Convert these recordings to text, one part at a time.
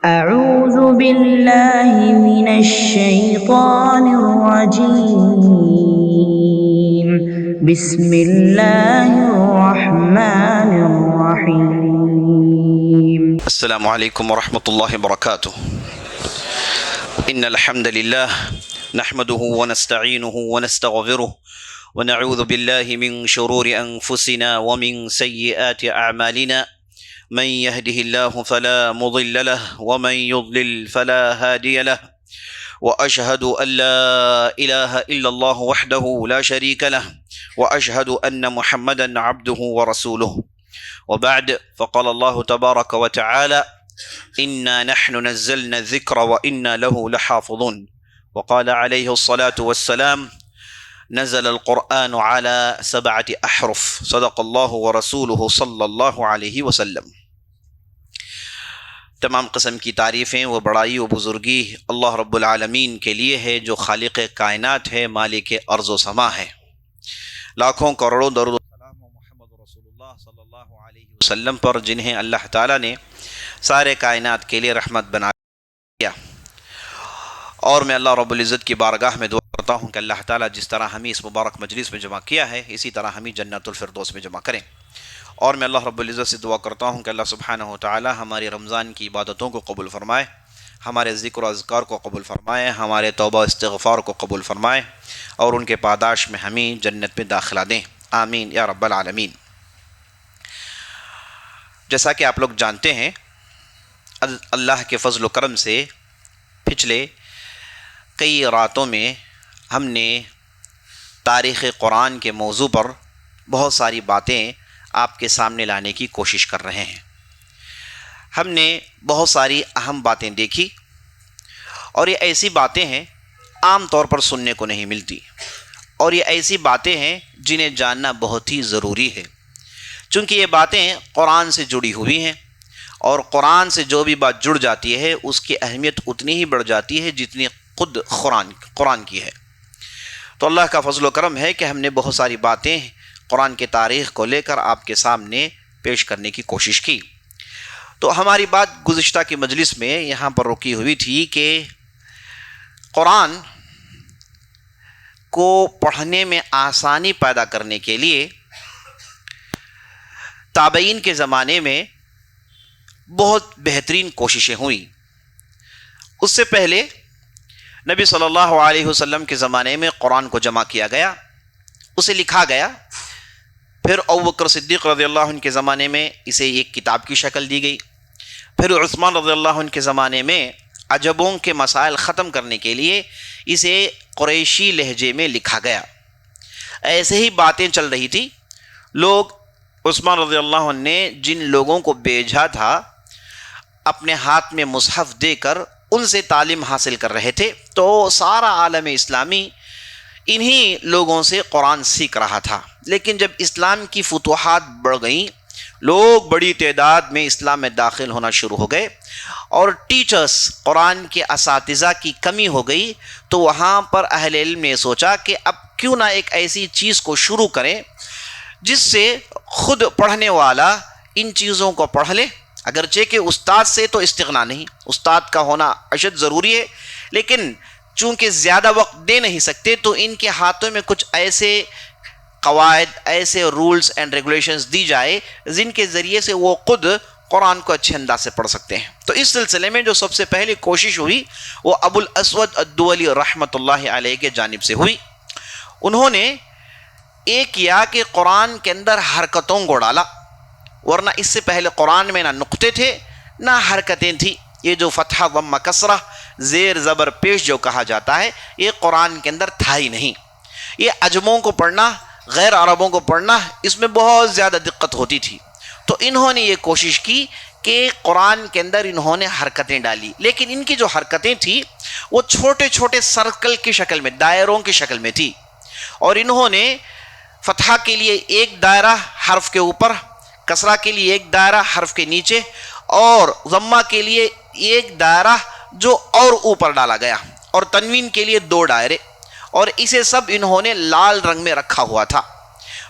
أعوذ بالله من الشيطان الرجيم بسم الله الرحمن الرحيم السلام عليكم ورحمة الله وبركاته. إن الحمد لله نحمده ونستعينه ونستغفره ونعوذ بالله من شرور أنفسنا ومن سيئات أعمالنا. من يهده الله فلا مضل له ومن يضلل فلا هادي له، وأشهد أن لا إله إلا الله وحده لا شريك له، وأشهد أن محمدا عبده ورسوله. وبعد، فقال الله تبارك وتعالى: إنا نحن نزلنا الذكر وإنا له لحافظون. وقال عليه الصلاة والسلام: نزل القرآن على 7 أحرف. صدق الله ورسوله صلی اللہ علیہ وسلم۔ تمام قسم کی تعریفیں و بڑائی و بزرگی اللہ رب العالمین کے لیے ہے، جو خالق کائنات ہے، مالک ارض و سما ہے۔ لاکھوں کروڑوں درود و سلام و محمد رسول اللہ صلی اللہ علیہ وسلم پر، جنہیں اللہ تعالیٰ نے سارے کائنات کے لیے رحمت بنا دیا۔ اور میں اللہ رب العزت کی بارگاہ میں دعا کرتا ہوں کہ اللہ تعالیٰ جس طرح ہمیں اس مبارک مجلس میں جمع کیا ہے، اسی طرح ہمیں جنت الفردوس میں جمع کریں۔ اور میں اللہ رب العزت سے دعا کرتا ہوں کہ اللہ سبحانہ و تعالیٰ ہماری رمضان کی عبادتوں کو قبول فرمائے، ہمارے ذکر و اذکار کو قبول فرمائے، ہمارے توبہ استغفار کو قبول فرمائے، اور ان کے پاداش میں ہمیں جنت میں داخلہ دیں، آمین یا رب العالمین۔ جیسا کہ آپ لوگ جانتے ہیں، اللہ کے فضل و کرم سے پچھلے کئی راتوں میں ہم نے تاریخ قرآن کے موضوع پر بہت ساری باتیں آپ کے سامنے لانے کی کوشش کر رہے ہیں۔ ہم نے بہت ساری اہم باتیں دیکھی، اور یہ ایسی باتیں ہیں عام طور پر سننے کو نہیں ملتی، اور یہ ایسی باتیں ہیں جنہیں جاننا بہت ہی ضروری ہے، چونکہ یہ باتیں قرآن سے جڑی ہوئی ہیں، اور قرآن سے جو بھی بات جڑ جاتی ہے اس کی اہمیت اتنی ہی بڑھ جاتی ہے جتنی خود قرآن کی ہے۔ تو اللہ کا فضل و کرم ہے کہ ہم نے بہت ساری باتیں قرآن کے تاریخ کو لے کر آپ کے سامنے پیش کرنے کی کوشش کی۔ تو ہماری بات گزشتہ کی مجلس میں یہاں پر رکی ہوئی تھی کہ قرآن کو پڑھنے میں آسانی پیدا کرنے کے لیے تابعین کے زمانے میں بہت بہترین کوششیں ہوئیں۔ اس سے پہلے نبی صلی اللہ علیہ وسلم کے زمانے میں قرآن کو جمع کیا گیا، اسے لکھا گیا، پھر ابوبکر صدیق رضی اللہ عنہ کے زمانے میں اسے ایک کتاب کی شکل دی گئی، پھر عثمان رضی اللہ عنہ کے زمانے میں عجبوں کے مسائل ختم کرنے کے لیے اسے قریشی لہجے میں لکھا گیا۔ ایسے ہی باتیں چل رہی تھی۔ لوگ عثمان رضی اللہ عنہ نے جن لوگوں کو بھیجا تھا اپنے ہاتھ میں مصحف دے کر ان سے تعلیم حاصل کر رہے تھے، تو سارا عالم اسلامی انہی لوگوں سے قرآن سیکھ رہا تھا۔ لیکن جب اسلام کی فتوحات بڑھ گئیں، لوگ بڑی تعداد میں اسلام میں داخل ہونا شروع ہو گئے، اور ٹیچرز، قرآن کے اساتذہ کی کمی ہو گئی، تو وہاں پر اہل علم نے سوچا کہ اب کیوں نہ ایک ایسی چیز کو شروع کریں جس سے خود پڑھنے والا ان چیزوں کو پڑھ لے، اگرچہ کہ استاد سے تو استغنا نہیں، استاد کا ہونا اشد ضروری ہے، لیکن چونکہ زیادہ وقت دے نہیں سکتے تو ان کے ہاتھوں میں کچھ ایسے قواعد، ایسے رولز اینڈ ریگولیشنز دی جائے جن کے ذریعے سے وہ خود قرآن کو اچھے انداز سے پڑھ سکتے ہیں۔ تو اس سلسلے میں جو سب سے پہلی کوشش ہوئی وہ ابو الاسود الدولی رحمۃ اللہ علیہ کے جانب سے ہوئی۔ انہوں نے یہ کیا کہ قرآن کے اندر حرکتوں کو ڈالا، ورنہ اس سے پہلے قرآن میں نہ نقطے تھے نہ حرکتیں تھیں۔ یہ جو فتحہ ضم کسرہ، زیر زبر پیش جو کہا جاتا ہے، یہ قرآن کے اندر تھا ہی نہیں۔ یہ عجموں کو پڑھنا، غیر عربوں کو پڑھنا، اس میں بہت زیادہ دقت ہوتی تھی۔ تو انہوں نے یہ کوشش کی کہ قرآن کے اندر انہوں نے حرکتیں ڈالی، لیکن ان کی جو حرکتیں تھیں وہ چھوٹے چھوٹے سرکل کی شکل میں، دائروں کی شکل میں تھی، اور انہوں نے فتحہ کے لیے ایک دائرہ حرف کے اوپر، کسرہ کے لیے ایک دائرہ حرف کے نیچے، اور ضمہ کے لیے ایک دائرہ جو اور اوپر ڈالا گیا، اور تنوین کے لیے 2 دائرے، اور اسے سب انہوں نے لال رنگ میں رکھا ہوا تھا۔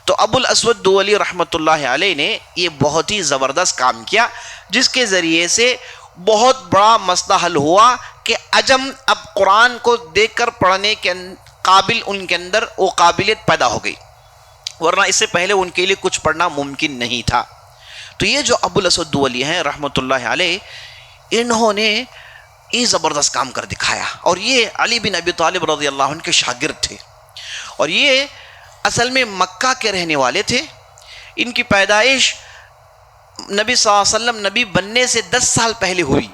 تو ابو الاسود دولی رحمۃ اللہ علیہ نے یہ بہت ہی زبردست کام کیا، جس کے ذریعے سے بہت بڑا مسئلہ حل ہوا کہ عجم اب قرآن کو دیکھ کر پڑھنے کے قابل ان کے اندر وہ قابلیت پیدا ہو گئی، ورنہ اس سے پہلے ان کے لیے کچھ پڑھنا ممکن نہیں تھا۔ تو یہ جو ابو الاسود دولی ہیں رحمۃ اللہ علیہ، انہوں نے یہ زبردست کام کر دکھایا، اور یہ علی بن ابی طالب رضی اللہ عنہ کے شاگرد تھے، اور یہ اصل میں مکہ کے رہنے والے تھے۔ ان کی پیدائش نبی صلی اللہ علیہ وسلم نبی بننے سے 10 سال پہلے ہوئی۔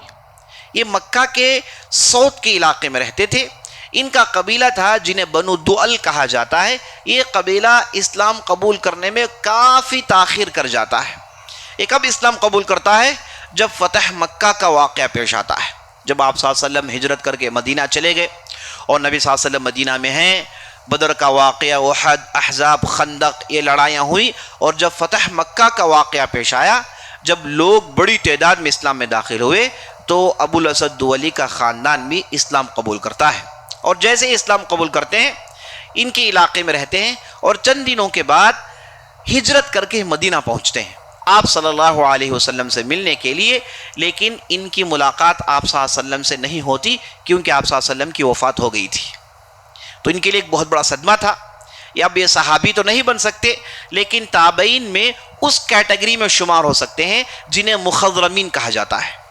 یہ مکہ کے سعود کے علاقے میں رہتے تھے۔ ان کا قبیلہ تھا جنہیں بنو دؤل کہا جاتا ہے۔ یہ قبیلہ اسلام قبول کرنے میں کافی تاخیر کر جاتا ہے۔ یہ کب اسلام قبول کرتا ہے؟ جب فتح مکہ کا واقعہ پیش آتا ہے، جب آپ صلی اللہ علیہ وسلم ہجرت کر کے مدینہ چلے گئے اور نبی صلی اللہ علیہ وسلم مدینہ میں ہیں، بدر کا واقعہ، احد، احزاب، خندق، یہ لڑائیاں ہوئی، اور جب فتح مکہ کا واقعہ پیش آیا، جب لوگ بڑی تعداد میں اسلام میں داخل ہوئے، تو ابو الاسود دولی کا خاندان بھی اسلام قبول کرتا ہے، اور جیسے اسلام قبول کرتے ہیں ان کے علاقے میں رہتے ہیں، اور چند دنوں کے بعد ہجرت کر کے مدینہ پہنچتے ہیں آپ صلی اللہ علیہ وسلم سے ملنے کے لیے، لیکن ان کی ملاقات آپ صلی اللہ علیہ وسلم سے نہیں ہوتی، کیونکہ آپ صلی اللہ علیہ وسلم کی وفات ہو گئی تھی۔ تو ان کے لیے ایک بہت بڑا صدمہ تھا۔ اب یہ صحابی تو نہیں بن سکتے، لیکن تابعین میں اس کیٹیگری میں شمار ہو سکتے ہیں جنہیں مخضرمین کہا جاتا ہے۔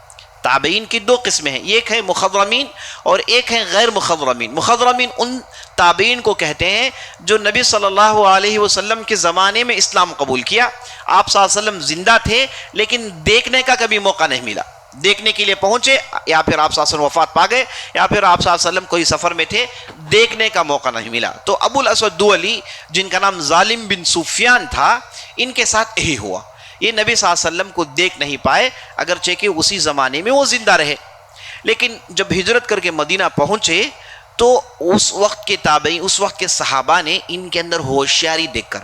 تابعین کی 2 قسمیں ہیں، ایک ہے مخضرمین اور ایک ہے غیر مخضرمین۔ مخضرمین ان تابعین کو کہتے ہیں جو نبی صلی اللہ علیہ وسلم کے زمانے میں اسلام قبول کیا، آپ صلی اللہ علیہ وسلم زندہ تھے لیکن دیکھنے کا کبھی موقع نہیں ملا، دیکھنے کے لیے پہنچے، یا پھر آپ صلی اللہ علیہ وسلم وفات پا گئے، یا پھر آپ صلی اللہ علیہ وسلم کوئی سفر میں تھے، دیکھنے کا موقع نہیں ملا۔ تو ابو الاسود دولی، جن کا نام ظالم بن سفیان تھا، ان کے ساتھ یہی ہوا۔ یہ نبی صلی اللہ علیہ وسلم کو دیکھ نہیں پائے، اگرچہ کہ اسی زمانے میں وہ زندہ رہے، لیکن جب ہجرت کر کے مدینہ پہنچے تو اس وقت کے تابعین، اس وقت کے صحابہ نے ان کے اندر ہوشیاری دیکھ کر،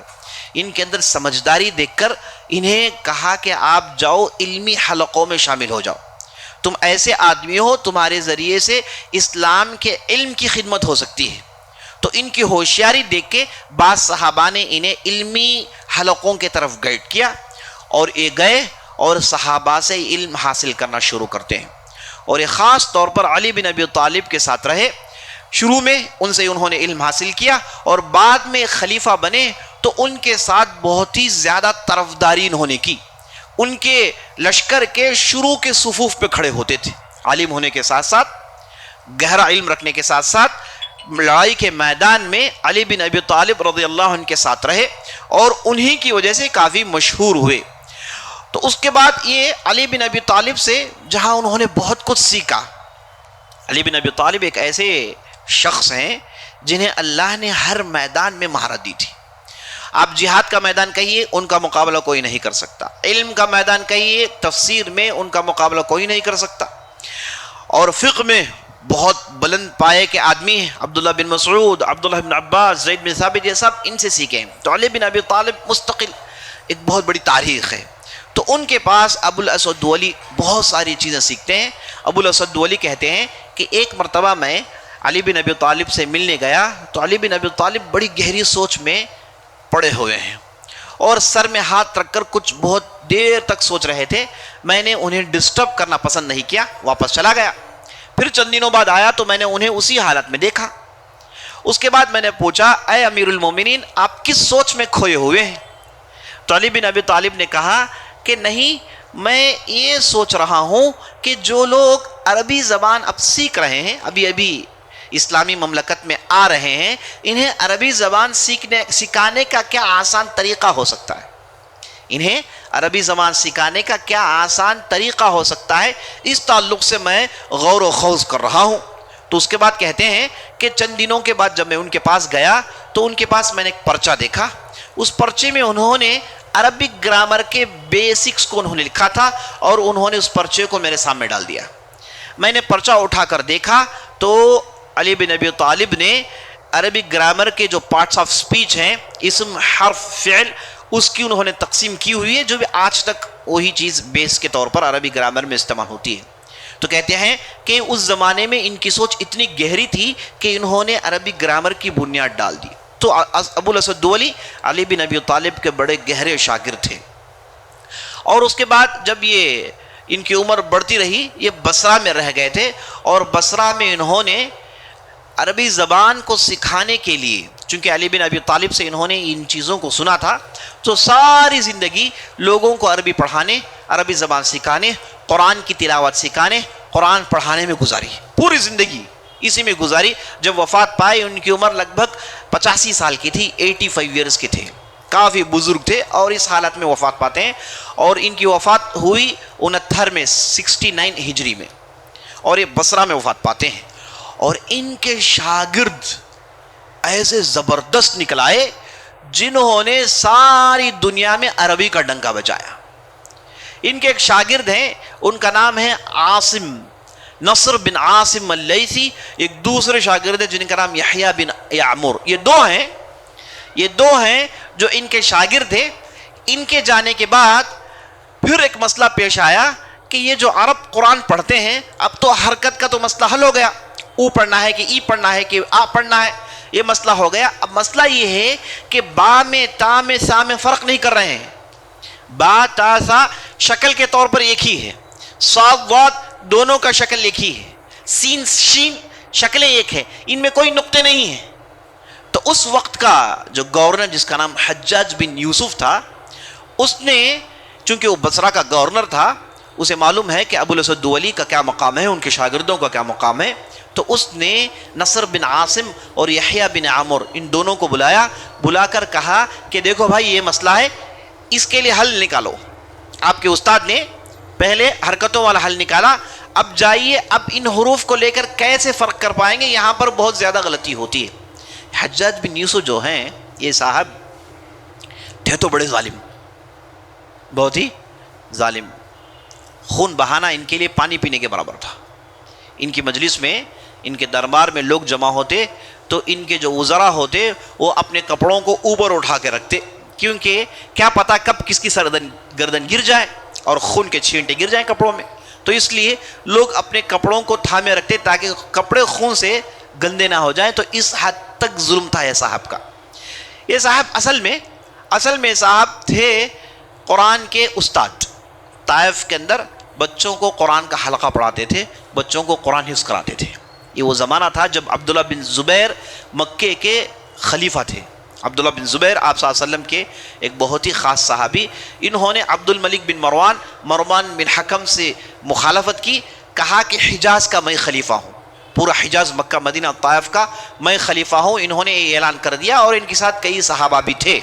ان کے اندر سمجھداری دیکھ کر انہیں کہا کہ آپ جاؤ علمی حلقوں میں شامل ہو جاؤ، تم ایسے آدمی ہو، تمہارے ذریعے سے اسلام کے علم کی خدمت ہو سکتی ہے۔ تو ان کی ہوشیاری دیکھ کے بعض صحابہ نے انہیں علمی حلقوں کے طرف گائیڈ کیا، اور یہ گئے اور صحابہ سے علم حاصل کرنا شروع کرتے ہیں، اور یہ خاص طور پر علی بن ابی طالب کے ساتھ رہے۔ شروع میں ان سے انہوں نے علم حاصل کیا، اور بعد میں خلیفہ بنے تو ان کے ساتھ بہت ہی زیادہ طرفداری انہوں نے کی، ان کے لشکر کے شروع کے صفوف پہ کھڑے ہوتے تھے۔ عالم ہونے کے ساتھ ساتھ، گہرا علم رکھنے کے ساتھ ساتھ، لڑائی کے میدان میں علی بن ابی طالب رضی اللہ عنہ کے ساتھ رہے، اور انہی کی وجہ سے کافی مشہور ہوئے۔ تو اس کے بعد یہ علی بن ابی طالب سے جہاں انہوں نے بہت کچھ سیکھا۔ علی بن ابی طالب ایک ایسے شخص ہیں جنہیں اللہ نے ہر میدان میں مہارت دی تھی۔ آپ جہاد کا میدان کہیے، ان کا مقابلہ کوئی نہیں کر سکتا، علم کا میدان کہیے، تفسیر میں ان کا مقابلہ کوئی نہیں کر سکتا، اور فقہ میں بہت بلند پائے کے آدمی ہیں، عبداللہ بن مسعود، عبداللہ بن عباس، زید بن ثابت، یہ سب ان سے سیکھے ہیں۔ تو علی بن ابی طالب مستقل ایک بہت بڑی تاریخ ہے۔ تو ان کے پاس ابو الاسود دولی بہت ساری چیزیں سیکھتے ہیں۔ ابو الاسود دولی کہتے ہیں کہ ایک مرتبہ میں علی بن ابی طالب سے ملنے گیا تو علی بن ابی طالب بڑی گہری سوچ میں پڑے ہوئے ہیں، اور سر میں ہاتھ رکھ کر کچھ بہت دیر تک سوچ رہے تھے۔ میں نے انہیں ڈسٹرب کرنا پسند نہیں کیا، واپس چلا گیا۔ پھر چند دنوں بعد آیا تو میں نے انہیں اسی حالت میں دیکھا۔ اس کے بعد میں نے پوچھا، اے امیر المومنین، آپ کس سوچ میں کھوئے ہوئے ہیں؟ تو علی بن ابی طالب نے کہا کہ نہیں، میں یہ سوچ رہا ہوں کہ جو لوگ عربی زبان اب سیکھ رہے ہیں، ابھی اسلامی مملکت میں آ رہے ہیں، انہیں عربی زبان سکھانے کا کیا آسان طریقہ ہو سکتا ہے؟ انہیں عربی زبان سکھانے کا کیا آسان طریقہ ہو سکتا ہے؟ اس تعلق سے میں غور و خوض کر رہا ہوں۔ تو اس کے بعد کہتے ہیں کہ چند دنوں کے بعد جب میں ان کے پاس گیا تو ان کے پاس میں نے ایک پرچہ دیکھا۔ اس پرچے میں انہوں نے عربک گرامر کے بیسکس کو انہوں نے لکھا تھا، اور انہوں نے اس پرچے کو میرے سامنے ڈال دیا۔ میں نے پرچہ اٹھا کر دیکھا تو علی بن ابی طالب نے عربک گرامر کے جو پارٹس آف سپیچ ہیں، اسم، حرف، فعل، اس کی انہوں نے تقسیم کی ہوئی ہے، جو بھی آج تک وہی چیز بیس کے طور پر عربی گرامر میں استعمال ہوتی ہے۔ تو کہتے ہیں کہ اس زمانے میں ان کی سوچ اتنی گہری تھی کہ انہوں نے عربی گرامر کی بنیاد ڈال دی۔ تو ابو الاسود دولی علی بن ابی طالب کے بڑے گہرے شاگرد تھے۔ اور اس کے بعد جب یہ ان کی عمر بڑھتی رہی، یہ بصرہ میں رہ گئے تھے، اور بصرہ میں انہوں نے عربی زبان کو سکھانے کے لیے، چونکہ علی بن ابی طالب سے انہوں نے ان چیزوں کو سنا تھا، تو ساری زندگی لوگوں کو عربی پڑھانے، عربی زبان سکھانے، قرآن کی تلاوت سکھانے، قرآن پڑھانے میں گزاری، پوری زندگی اسی میں گزاری۔ جب وفات پائے ان کی عمر لگ بھگ 85 سال کی تھی، 85 ایئرز کے تھے، کافی بزرگ تھے، اور اس حالت میں وفات پاتے ہیں۔ اور ان کی وفات ہوئی 69 میں، 69 ہجری میں، اور یہ بصرہ میں وفات پاتے ہیں۔ اور ان کے شاگرد ایسے زبردست نکل آئے جنہوں نے ساری دنیا میں عربی کا ڈنکا بجایا۔ ان کے ایک شاگرد ہیں، ان کا نام ہے عاصم، نصر بن عاصم اللیثی۔ ایک دوسرے شاگرد ہیں جن کا نام یحییٰ بن یعمر۔ یہ دو ہیں جو ان کے شاگرد تھے۔ ان کے جانے کے بعد پھر ایک مسئلہ پیش آیا کہ یہ جو عرب قرآن پڑھتے ہیں، اب تو حرکت کا تو مسئلہ حل ہو گیا، او پڑھنا ہے کہ ای پڑھنا ہے کہ آ پڑھنا ہے، یہ مسئلہ ہو گیا۔ اب مسئلہ یہ ہے کہ با میں، تا میں، سا میں فرق نہیں کر رہے ہیں۔ با، تا، سا شکل کے طور پر ایک ہی ہے، صاد، ضاد دونوں کا شکل ایک ہی ہے، سین، شین شکلیں ایک ہیں، ان میں کوئی نقطے نہیں ہیں۔ تو اس وقت کا جو گورنر، جس کا نام حجاج بن یوسف تھا، اس نے، چونکہ وہ بصرہ کا گورنر تھا، اسے معلوم ہے کہ ابو الاسود دولی کا کیا مقام ہے، ان کے شاگردوں کا کیا مقام ہے، تو اس نے نصر بن عاصم اور یحییٰ بن عمر ان دونوں کو بلا کر کہا کہ دیکھو بھائی، یہ مسئلہ ہے، اس کے لیے حل نکالو۔ آپ کے استاد نے پہلے حرکتوں والا حل نکالا، اب جائیے، اب ان حروف کو لے کر کیسے فرق کر پائیں گے، یہاں پر بہت زیادہ غلطی ہوتی ہے۔ حجاج بن یوسف جو ہیں، یہ صاحب تھے تو بڑے ظالم، بہت ہی ظالم، خون بہانا ان کے لیے پانی پینے کے برابر تھا۔ ان کی مجلس میں، ان کے دربار میں لوگ جمع ہوتے تو ان کے جو وزراء ہوتے وہ اپنے کپڑوں کو اوپر اٹھا کے رکھتے، کیونکہ کیا پتا کب کس کی گردن گر جائے اور خون کے چھینٹے گر جائیں کپڑوں میں، تو اس لیے لوگ اپنے کپڑوں کو تھامے رکھتے تاکہ کپڑے خون سے گندے نہ ہو جائیں۔ تو اس حد تک ظلم تھا یہ صاحب کا۔ یہ صاحب اصل میں صاحب تھے قرآن کے استاد۔ طائف کے اندر بچوں کو قرآن کا حلقہ پڑھاتے تھے، بچوں کو قرآن حفظ کراتے تھے۔ یہ وہ زمانہ تھا جب عبداللہ بن زبیر مکے کے خلیفہ تھے۔ عبداللہ بن زبیر آپ صلی اللہ علیہ وسلم کے ایک بہت ہی خاص صحابی، انہوں نے عبد الملک بن مروان بن حکم سے مخالفت کی، کہا کہ حجاز کا میں خلیفہ ہوں، پورا حجاز، مکہ، مدینہ، طائف کا میں خلیفہ ہوں۔ انہوں نے یہ اعلان کر دیا، اور ان کے ساتھ کئی صحابہ بھی تھے۔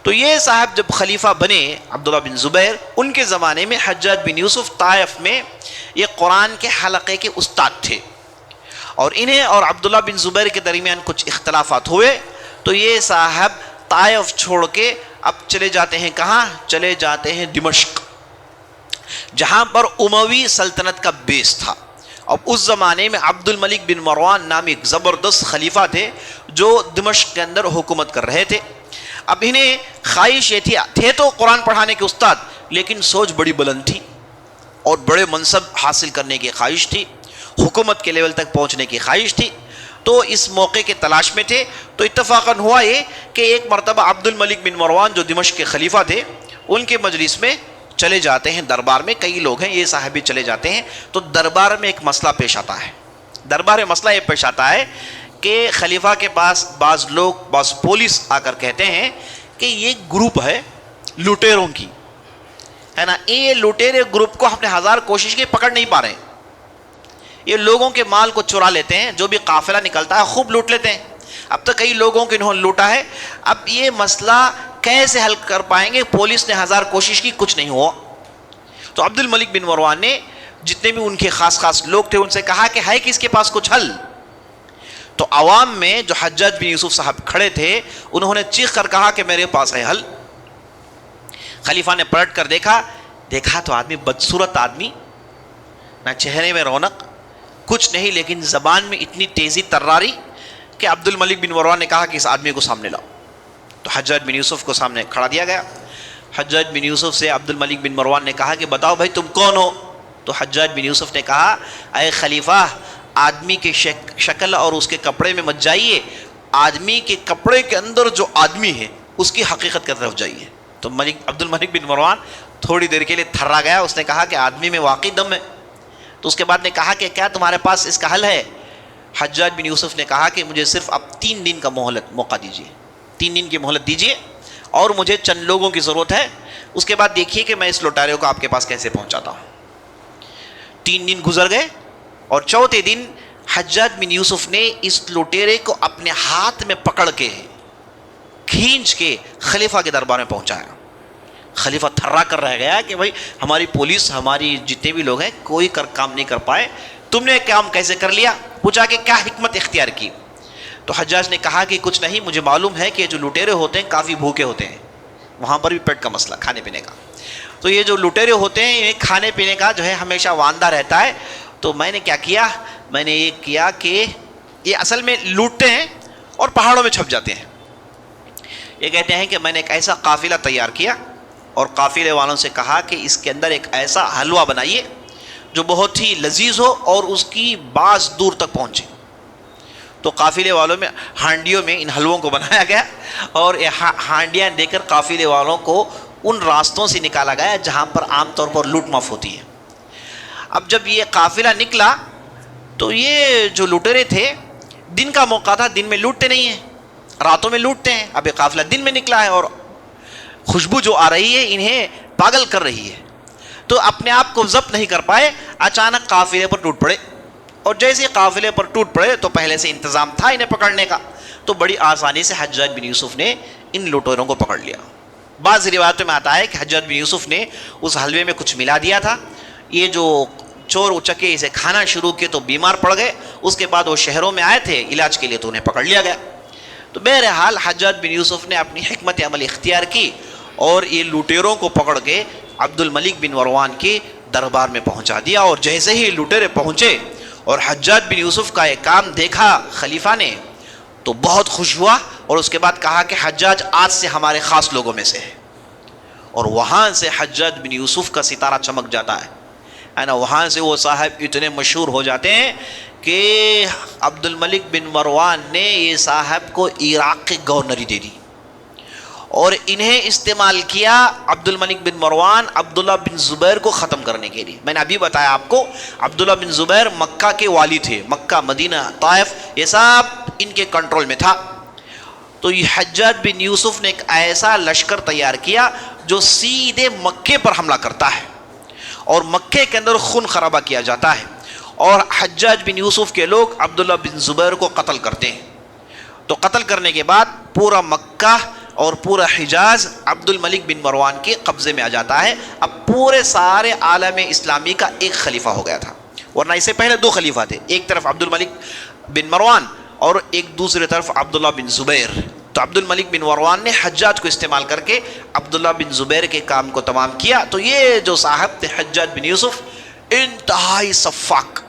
تو یہ صاحب جب خلیفہ بنے عبداللہ بن زبیر، ان کے زمانے میں حجاج بن یوسف طائف میں یہ قرآن کے حلقے کے استاد تھے، اور انہیں اور عبداللہ بن زبیر کے درمیان کچھ اختلافات ہوئے، تو یہ صاحب طائف چھوڑ کے اب چلے جاتے ہیں، کہاں چلے جاتے ہیں؟ دمشق، جہاں پر اموی سلطنت کا بیس تھا۔ اب اس زمانے میں عبد الملک بن مروان نامی ایک زبردست خلیفہ تھے جو دمشق کے اندر حکومت کر رہے تھے۔ اب انہیں خواہش یہ تھے تو قرآن پڑھانے کے استاد، لیکن سوچ بڑی بلند تھی اور بڑے منصب حاصل کرنے کی خواہش تھی، حکومت کے لیول تک پہنچنے کی خواہش تھی، تو اس موقع کے تلاش میں تھے۔ تو اتفاقاً ہوا یہ کہ ایک مرتبہ عبد الملک بن مروان جو دمشق کے خلیفہ تھے، ان کے مجلس میں چلے جاتے ہیں، دربار میں کئی لوگ ہیں، یہ صاحب بھی چلے جاتے ہیں، تو دربار میں ایک مسئلہ پیش آتا ہے۔ دربار میں مسئلہ یہ پیش آتا ہے کہ خلیفہ کے پاس بعض پولیس آ کر کہتے ہیں کہ یہ گروپ ہے لوٹیروں کی، ہے نا، یہ لوٹیرے گروپ کو ہم نے ہزار کوشش کی، پکڑ نہیں پا رہے ہیں، یہ لوگوں کے مال کو چرا لیتے ہیں، جو بھی قافلہ نکلتا ہے خوب لوٹ لیتے ہیں، اب تک کئی لوگوں کو انہوں نے لوٹا ہے، اب یہ مسئلہ کیسے حل کر پائیں گے؟ پولیس نے ہزار کوشش کی، کچھ نہیں ہوا۔ تو عبد الملک بن مروان نے جتنے بھی ان کے خاص لوگ تھے ان سے کہا کہ ہے کس کے پاس کچھ حل؟ تو عوام میں جو حجاج بن یوسف صاحب کھڑے تھے انہوں نے چیخ کر کہا کہ میرے پاس ہے حل۔ خلیفہ نے پلٹ کر دیکھا تو آدمی بدصورت آدمی، نہ چہرے میں رونق، کچھ نہیں، لیکن زبان میں اتنی تیزی تراری کہ عبد الملک بن مروان نے کہا کہ اس آدمی کو سامنے لاؤ۔ تو حجاج بن یوسف کو سامنے کھڑا دیا گیا۔ حجاج بن یوسف سے عبد الملک بن مروان نے کہا کہ بتاؤ بھائی تم کون ہو؟ تو حجاج بن یوسف نے کہا اے خلیفہ، آدمی کے شکل اور اس کے کپڑے میں مت جائیے، آدمی کے کپڑے کے اندر جو آدمی ہے اس کی حقیقت کی طرف جائیے۔ تو عبد الملک بن مروان تھوڑی دیر کے لیے تھرا گیا. اس نے کہا کہ آدمی میں واقعی دم ہے. تو اس کے بعد نے کہا کہ کیا تمہارے پاس اس کا حل ہے؟ حجاج بن یوسف نے کہا کہ مجھے صرف اب 3 دن کا موقع دیجیے, 3 دن کی مہلت دیجیے, اور مجھے چند لوگوں کی ضرورت ہے. اس کے بعد دیکھیے کہ میں اس لوٹارے کو آپ کے پاس کیسے پہنچاتا ہوں. 3 دن گزر گئے اور چوتھے دن حجاج بن یوسف نے اس لوٹیرے کو اپنے ہاتھ میں پکڑ کے کھینچ کے خلیفہ کے دربار میں پہنچایا. خلیفہ تھرا کر رہ گیا کہ بھائی ہماری پولیس, ہماری جتنے بھی لوگ ہیں, کوئی کام نہیں کر پائے, تم نے کام کیسے کر لیا؟ پوچھا کہ کیا حکمت اختیار کی؟ تو حجاج نے کہا کہ کچھ نہیں, مجھے معلوم ہے کہ جو لٹیرے ہوتے ہیں کافی بھوکے ہوتے ہیں, وہاں پر بھی پیٹ کا مسئلہ, کھانے پینے کا. تو یہ جو لٹیرے ہوتے ہیں انہیں کھانے پینے کا جو ہے ہمیشہ واندہ رہتا ہے. تو میں نے کیا کیا, میں نے یہ کیا کہ یہ اصل میں لوٹتے ہیں اور پہاڑوں میں چھپ جاتے ہیں. یہ کہتے ہیں کہ میں نے ایک ایسا قافلہ تیار کیا اور قافلے والوں سے کہا کہ اس کے اندر ایک ایسا حلوہ بنائیے جو بہت ہی لذیذ ہو اور اس کی باز دور تک پہنچے. تو قافلے والوں میں ہانڈیوں میں ان حلووں کو بنایا گیا اور یہ ہانڈیاں دے کر قافلے والوں کو ان راستوں سے نکالا گیا جہاں پر عام طور پر لوٹ ماف ہوتی ہے. اب جب یہ قافلہ نکلا تو یہ جو لٹیرے تھے, دن کا موقع تھا, دن میں لوٹتے نہیں ہیں, راتوں میں لوٹتے ہیں. اب یہ قافلہ دن میں نکلا ہے اور خوشبو جو آ رہی ہے انہیں پاگل کر رہی ہے, تو اپنے آپ کو ضبط نہیں کر پائے, اچانک قافلے پر ٹوٹ پڑے. اور جیسے ہی قافلے پر ٹوٹ پڑے تو پہلے سے انتظام تھا انہیں پکڑنے کا, تو بڑی آسانی سے حجاج بن یوسف نے ان لٹیروں کو پکڑ لیا. بعض روایتوں میں آتا ہے کہ حجاج بن یوسف نے اس حلوے میں کچھ ملا دیا تھا. یہ جو چور اچکے اسے کھانا شروع کیے تو بیمار پڑ گئے. اس کے بعد وہ شہروں میں آئے تھے علاج کے لیے تو انہیں پکڑ لیا گیا. تو بہرحال حجاج بن یوسف نے اپنی حکمت عمل اختیار کی اور یہ لٹیروں کو پکڑ کے عبد الملک بن مروان کے دربار میں پہنچا دیا. اور جیسے ہی لٹیرے پہنچے اور حجاج بن یوسف کا یہ کام دیکھا خلیفہ نے تو بہت خوش ہوا, اور اس کے بعد کہا کہ حجاج آج سے ہمارے خاص لوگوں میں سے ہے. اور وہاں سے حجاج بن یوسف کا ستارہ چمک جاتا ہے نا. وہاں سے وہ صاحب اتنے مشہور ہو جاتے ہیں کہ عبد الملک بن مروان نے یہ صاحب کو عراق کی گورنری دے دی اور انہیں استعمال کیا عبد الملک بن مروان عبداللہ بن زبیر کو ختم کرنے کے لیے. میں نے ابھی بتایا آپ کو عبداللہ بن زبیر مکہ کے والی تھے, مکہ, مدینہ, طائف, یہ سب ان کے کنٹرول میں تھا. تو یہ حجاج بن یوسف نے ایک ایسا لشکر تیار کیا جو سیدھے مکے پر حملہ کرتا ہے اور مکے کے اندر خون خرابہ کیا جاتا ہے, اور حجاج بن یوسف کے لوگ عبداللہ بن زبیر کو قتل کرتے ہیں. تو قتل کرنے کے بعد پورا مکہ اور پورا حجاز عبد الملک بن مروان کے قبضے میں آ جاتا ہے. اب پورے سارے عالم اسلامی کا ایک خلیفہ ہو گیا تھا, ورنہ اس سے پہلے 2 خلیفہ تھے, ایک طرف عبد الملک بن مروان اور ایک دوسری طرف عبداللہ بن زبیر. تو عبد الملک بن مروان نے حجاج کو استعمال کر کے عبداللہ بن زبیر کے کام کو تمام کیا. تو یہ جو صاحب تھے حجاج بن یوسف انتہائی سفاک,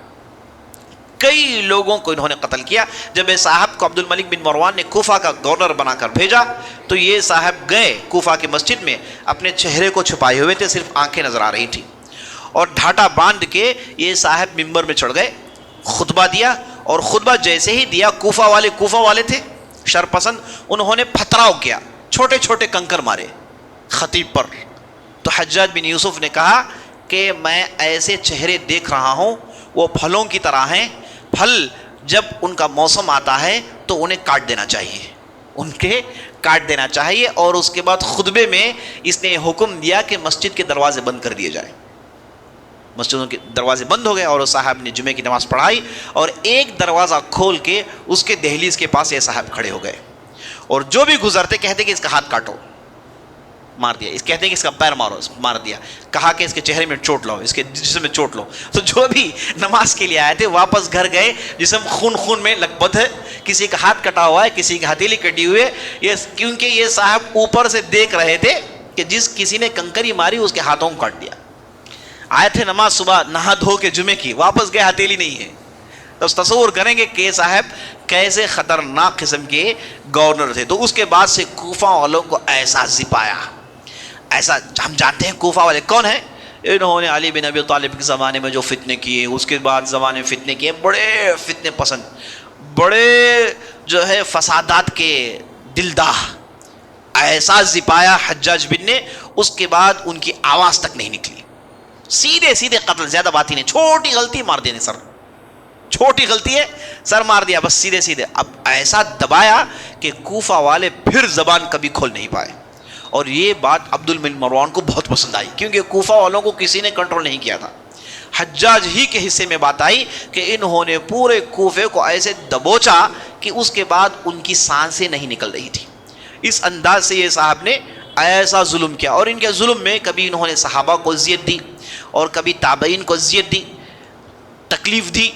کئی لوگوں کو انہوں نے قتل کیا. جب یہ صاحب کو عبد الملک بن مروان نے کوفہ کا گورنر بنا کر بھیجا تو یہ صاحب گئے کوفہ کی مسجد میں, اپنے چہرے کو چھپائے ہوئے تھے, صرف آنکھیں نظر آ رہی تھی, اور ڈھاٹا باندھ کے یہ صاحب ممبر میں چڑھ گئے, خطبہ دیا. اور خطبہ جیسے ہی دیا کوفہ والے تھے شرپسند, انہوں نے پتھراؤ کیا, چھوٹے چھوٹے کنکر مارے خطیب پر. تو حجاج بن یوسف نے کہا کہ میں ایسے چہرے دیکھ رہا ہوں وہ پھلوں کی طرح ہیں, پھل جب ان کا موسم آتا ہے تو انہیں کاٹ دینا چاہیے, ان کے کاٹ دینا چاہیے. اور اس کے بعد خطبے میں اس نے حکم دیا کہ مسجد کے دروازے بند کر دیے جائیں. مسجدوں کے دروازے بند ہو گئے اور صاحب نے جمعے کی نماز پڑھائی, اور ایک دروازہ کھول کے اس کے دہلیز کے پاس یہ صاحب کھڑے ہو گئے, اور جو بھی گزرتے کہتے کہ اس کا ہاتھ کاٹو, مار دیا. اس کہتے ہیں کہ اس کا پیر مارو, مار دیا. کہا کہ اس کے چہرے میں چوٹ لو, اس کے جسم میں چوٹ لو. تو جو بھی نماز کے لیے آئے تھے واپس گھر گئے, جسم خون میں لکبت ہے, کسی کا ہاتھ کٹا ہوا ہے, کسی کی ہتھیلی کٹی ہوئی ہے, کیونکہ یہ صاحب اوپر سے دیکھ رہے تھے کہ جس کسی نے کنکری ماری اس کے ہاتھوں کو کاٹ دیا. آئے تھے نماز صبح نہا دھو کے جمعے کی, واپس گئے ہتھیلی نہیں ہے. تو تصور کریں گے کہ صاحب کیسے خطرناک قسم کے گورنر تھے. تو اس کے بعد سے کوفہ والوں کو ایسا زپایا, ایسا. ہم جانتے ہیں کوفہ والے کون ہیں, انہوں نے علی بن ابی طالب کے زمانے میں جو فتنے کیے, اس کے بعد زمانے میں فتنے کیے, بڑے فتنے پسند, بڑے جو ہے فسادات کے دلداہ, ایسا زپایا حجاج بن نے، اس کے بعد ان کی آواز تک نہیں نکلی، سیدھے سیدھے قتل، زیادہ بات ہی نہیں، چھوٹی غلطی مار دینے سر، چھوٹی غلطی ہے سر مار دیا بس سیدھے سیدھے. اب ایسا دبایا کہ کوفہ والے پھر زبان کبھی کھول نہیں پائے. اور یہ بات عبد الملک مروان کو بہت پسند آئی، کیونکہ کوفہ والوں کو کسی نے کنٹرول نہیں کیا تھا. حجاج ہی کے حصے میں بات آئی کہ انہوں نے پورے کوفے کو ایسے دبوچا کہ اس کے بعد ان کی سانسیں نہیں نکل رہی تھی. اس انداز سے یہ صاحب نے ایسا ظلم کیا. اور ان کے ظلم میں کبھی انہوں نے صحابہ کو اذیت دی اور کبھی تابعین کو اذیت دی، تکلیف دی.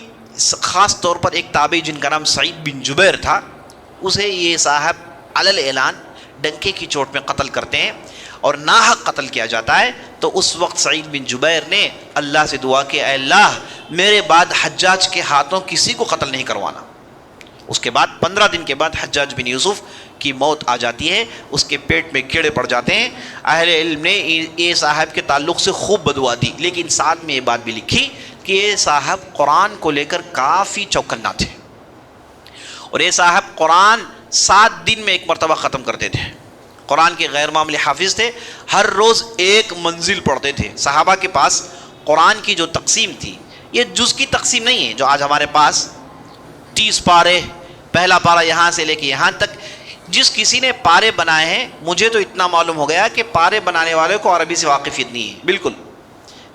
خاص طور پر ایک تابعی جن کا نام سعید بن جبیر تھا، اسے یہ صاحب علی اعلان ڈنکے کی چوٹ میں قتل کرتے ہیں اور ناحق قتل کیا جاتا ہے. تو اس وقت سعید بن جبیر نے اللہ سے دعا کہ اے اللہ میرے بعد حجاج کے ہاتھوں کسی کو قتل نہیں کروانا. اس کے بعد 15 دن کے بعد حجاج بن یوسف کی موت آ جاتی ہے، اس کے پیٹ میں کیڑے پڑ جاتے ہیں. اہل علم نے یہ صاحب کے تعلق سے خوب بدعا دی، لیکن ساتھ میں یہ بات بھی لکھی کہ یہ صاحب قرآن کو لے کر کافی چوکنا تھے، اور یہ صاحب قرآن 7 دن میں ایک مرتبہ ختم کرتے تھے. قرآن کے غیر معمولی حافظ تھے، ہر روز ایک منزل پڑھتے تھے. صحابہ کے پاس قرآن کی جو تقسیم تھی، یہ جز کی تقسیم نہیں ہے جو آج ہمارے پاس 30 پارے، پہلا پارا یہاں سے لے کے یہاں تک. جس کسی نے پارے بنائے ہیں، مجھے تو اتنا معلوم ہو گیا کہ پارے بنانے والے کو عربی سے واقفیت نہیں ہے بالکل،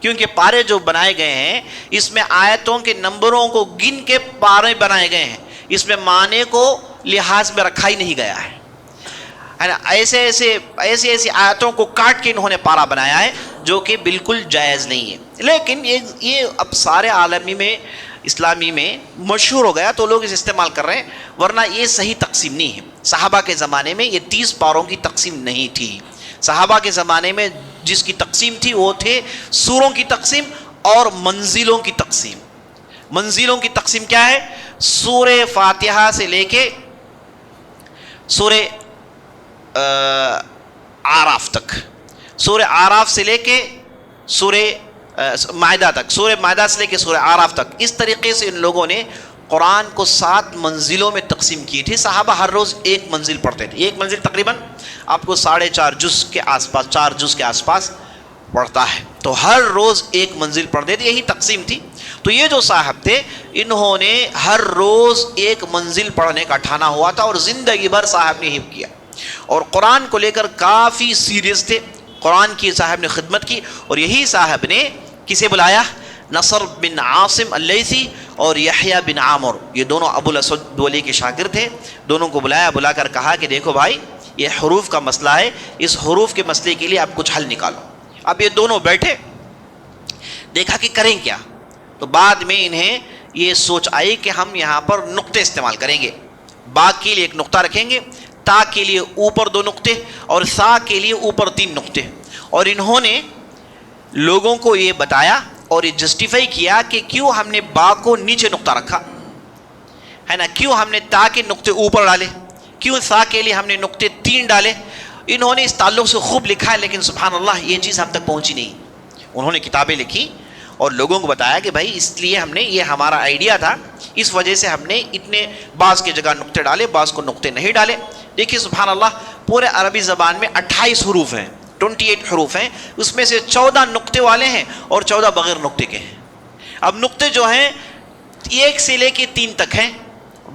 کیونکہ پارے جو بنائے گئے ہیں اس میں آیتوں کے نمبروں کو گن کے پارے بنائے گئے ہیں، اس میں معنی کو لحاظ میں رکھا ہی نہیں گیا ہے. ایسے آیتوں کو کاٹ کے انہوں نے پارا بنایا ہے جو کہ بالکل جائز نہیں ہے. لیکن یہ اب سارے عالمی میں اسلامی میں مشہور ہو گیا تو لوگ اسے استعمال کر رہے ہیں، ورنہ یہ صحیح تقسیم نہیں ہے. صحابہ کے زمانے میں یہ 30 پاروں کی تقسیم نہیں تھی. صحابہ کے زمانے میں جس کی تقسیم تھی وہ تھے سوروں کی تقسیم اور منزلوں کی تقسیم. منزلوں کی تقسیم کیا ہے؟ سورہ فاتحہ سے لے کے سورہ آراف تک، سورہ آراف سے لے کے سورہ مائدہ تک، سورہ مائدہ سے لے کے سورہ آراف تک. اس طریقے سے ان لوگوں نے قرآن کو 7 منزلوں میں تقسیم کی تھی. صحابہ ہر روز ایک منزل پڑھتے تھے. ایک منزل تقریباً آپ کو 4.5 جز کے آس پاس، 4 جز کے آس پاس پڑھتا ہے. تو ہر روز ایک منزل پڑھتے تھے، یہی تقسیم تھی. تو یہ جو صاحب تھے انہوں نے ہر روز ایک منزل پڑھنے کا ٹھانا ہوا تھا، اور زندگی بھر صاحب نے حفظ کیا، اور قرآن کو لے کر کافی سیریس تھے. قرآن کی صاحب نے خدمت کی، اور یہی صاحب نے کسے بلایا؟ نصر بن عاصم اللیثی اور یحییٰ بن عامر، یہ دونوں ابو الاسود دولی کے شاگرد تھے. دونوں کو بلا کر کہا کہ دیکھو بھائی، یہ حروف کا مسئلہ ہے، اس حروف کے مسئلے کے لیے آپ کچھ حل نکالو. اب یہ دونوں بیٹھے، دیکھا کہ کریں کیا. تو بعد میں انہیں یہ سوچ آئی کہ ہم یہاں پر نقطے استعمال کریں گے. با کے لیے ایک نقطہ رکھیں گے، تا کے لیے اوپر 2 نقطے، اور سا کے لیے اوپر 3 نقطے. اور انہوں نے لوگوں کو یہ بتایا اور یہ جسٹیفائی کیا کہ کیوں ہم نے با کو نیچے نقطہ رکھا ہے نا، کیوں ہم نے تا کے نقطے اوپر ڈالے، کیوں سا کے لیے ہم نے نقطے 3 ڈالے. انہوں نے اس تعلق سے خوب لکھا ہے، لیکن سبحان اللہ یہ چیز ہم تک پہنچی نہیں. انہوں نے کتابیں لکھی اور لوگوں کو بتایا کہ بھائی اس لیے ہم نے، یہ ہمارا آئیڈیا تھا، اس وجہ سے ہم نے اتنے بعض کے جگہ نقطے ڈالے، بعض کو نقطے نہیں ڈالے. دیکھیے سبحان اللہ، پورے عربی زبان میں 28 حروف ہیں، 28 حروف ہیں، اس میں سے 14 نقطے والے ہیں اور 14 بغیر نقطے کے ہیں. اب نقطے جو ہیں 1 سے لے کے 3 تک ہیں،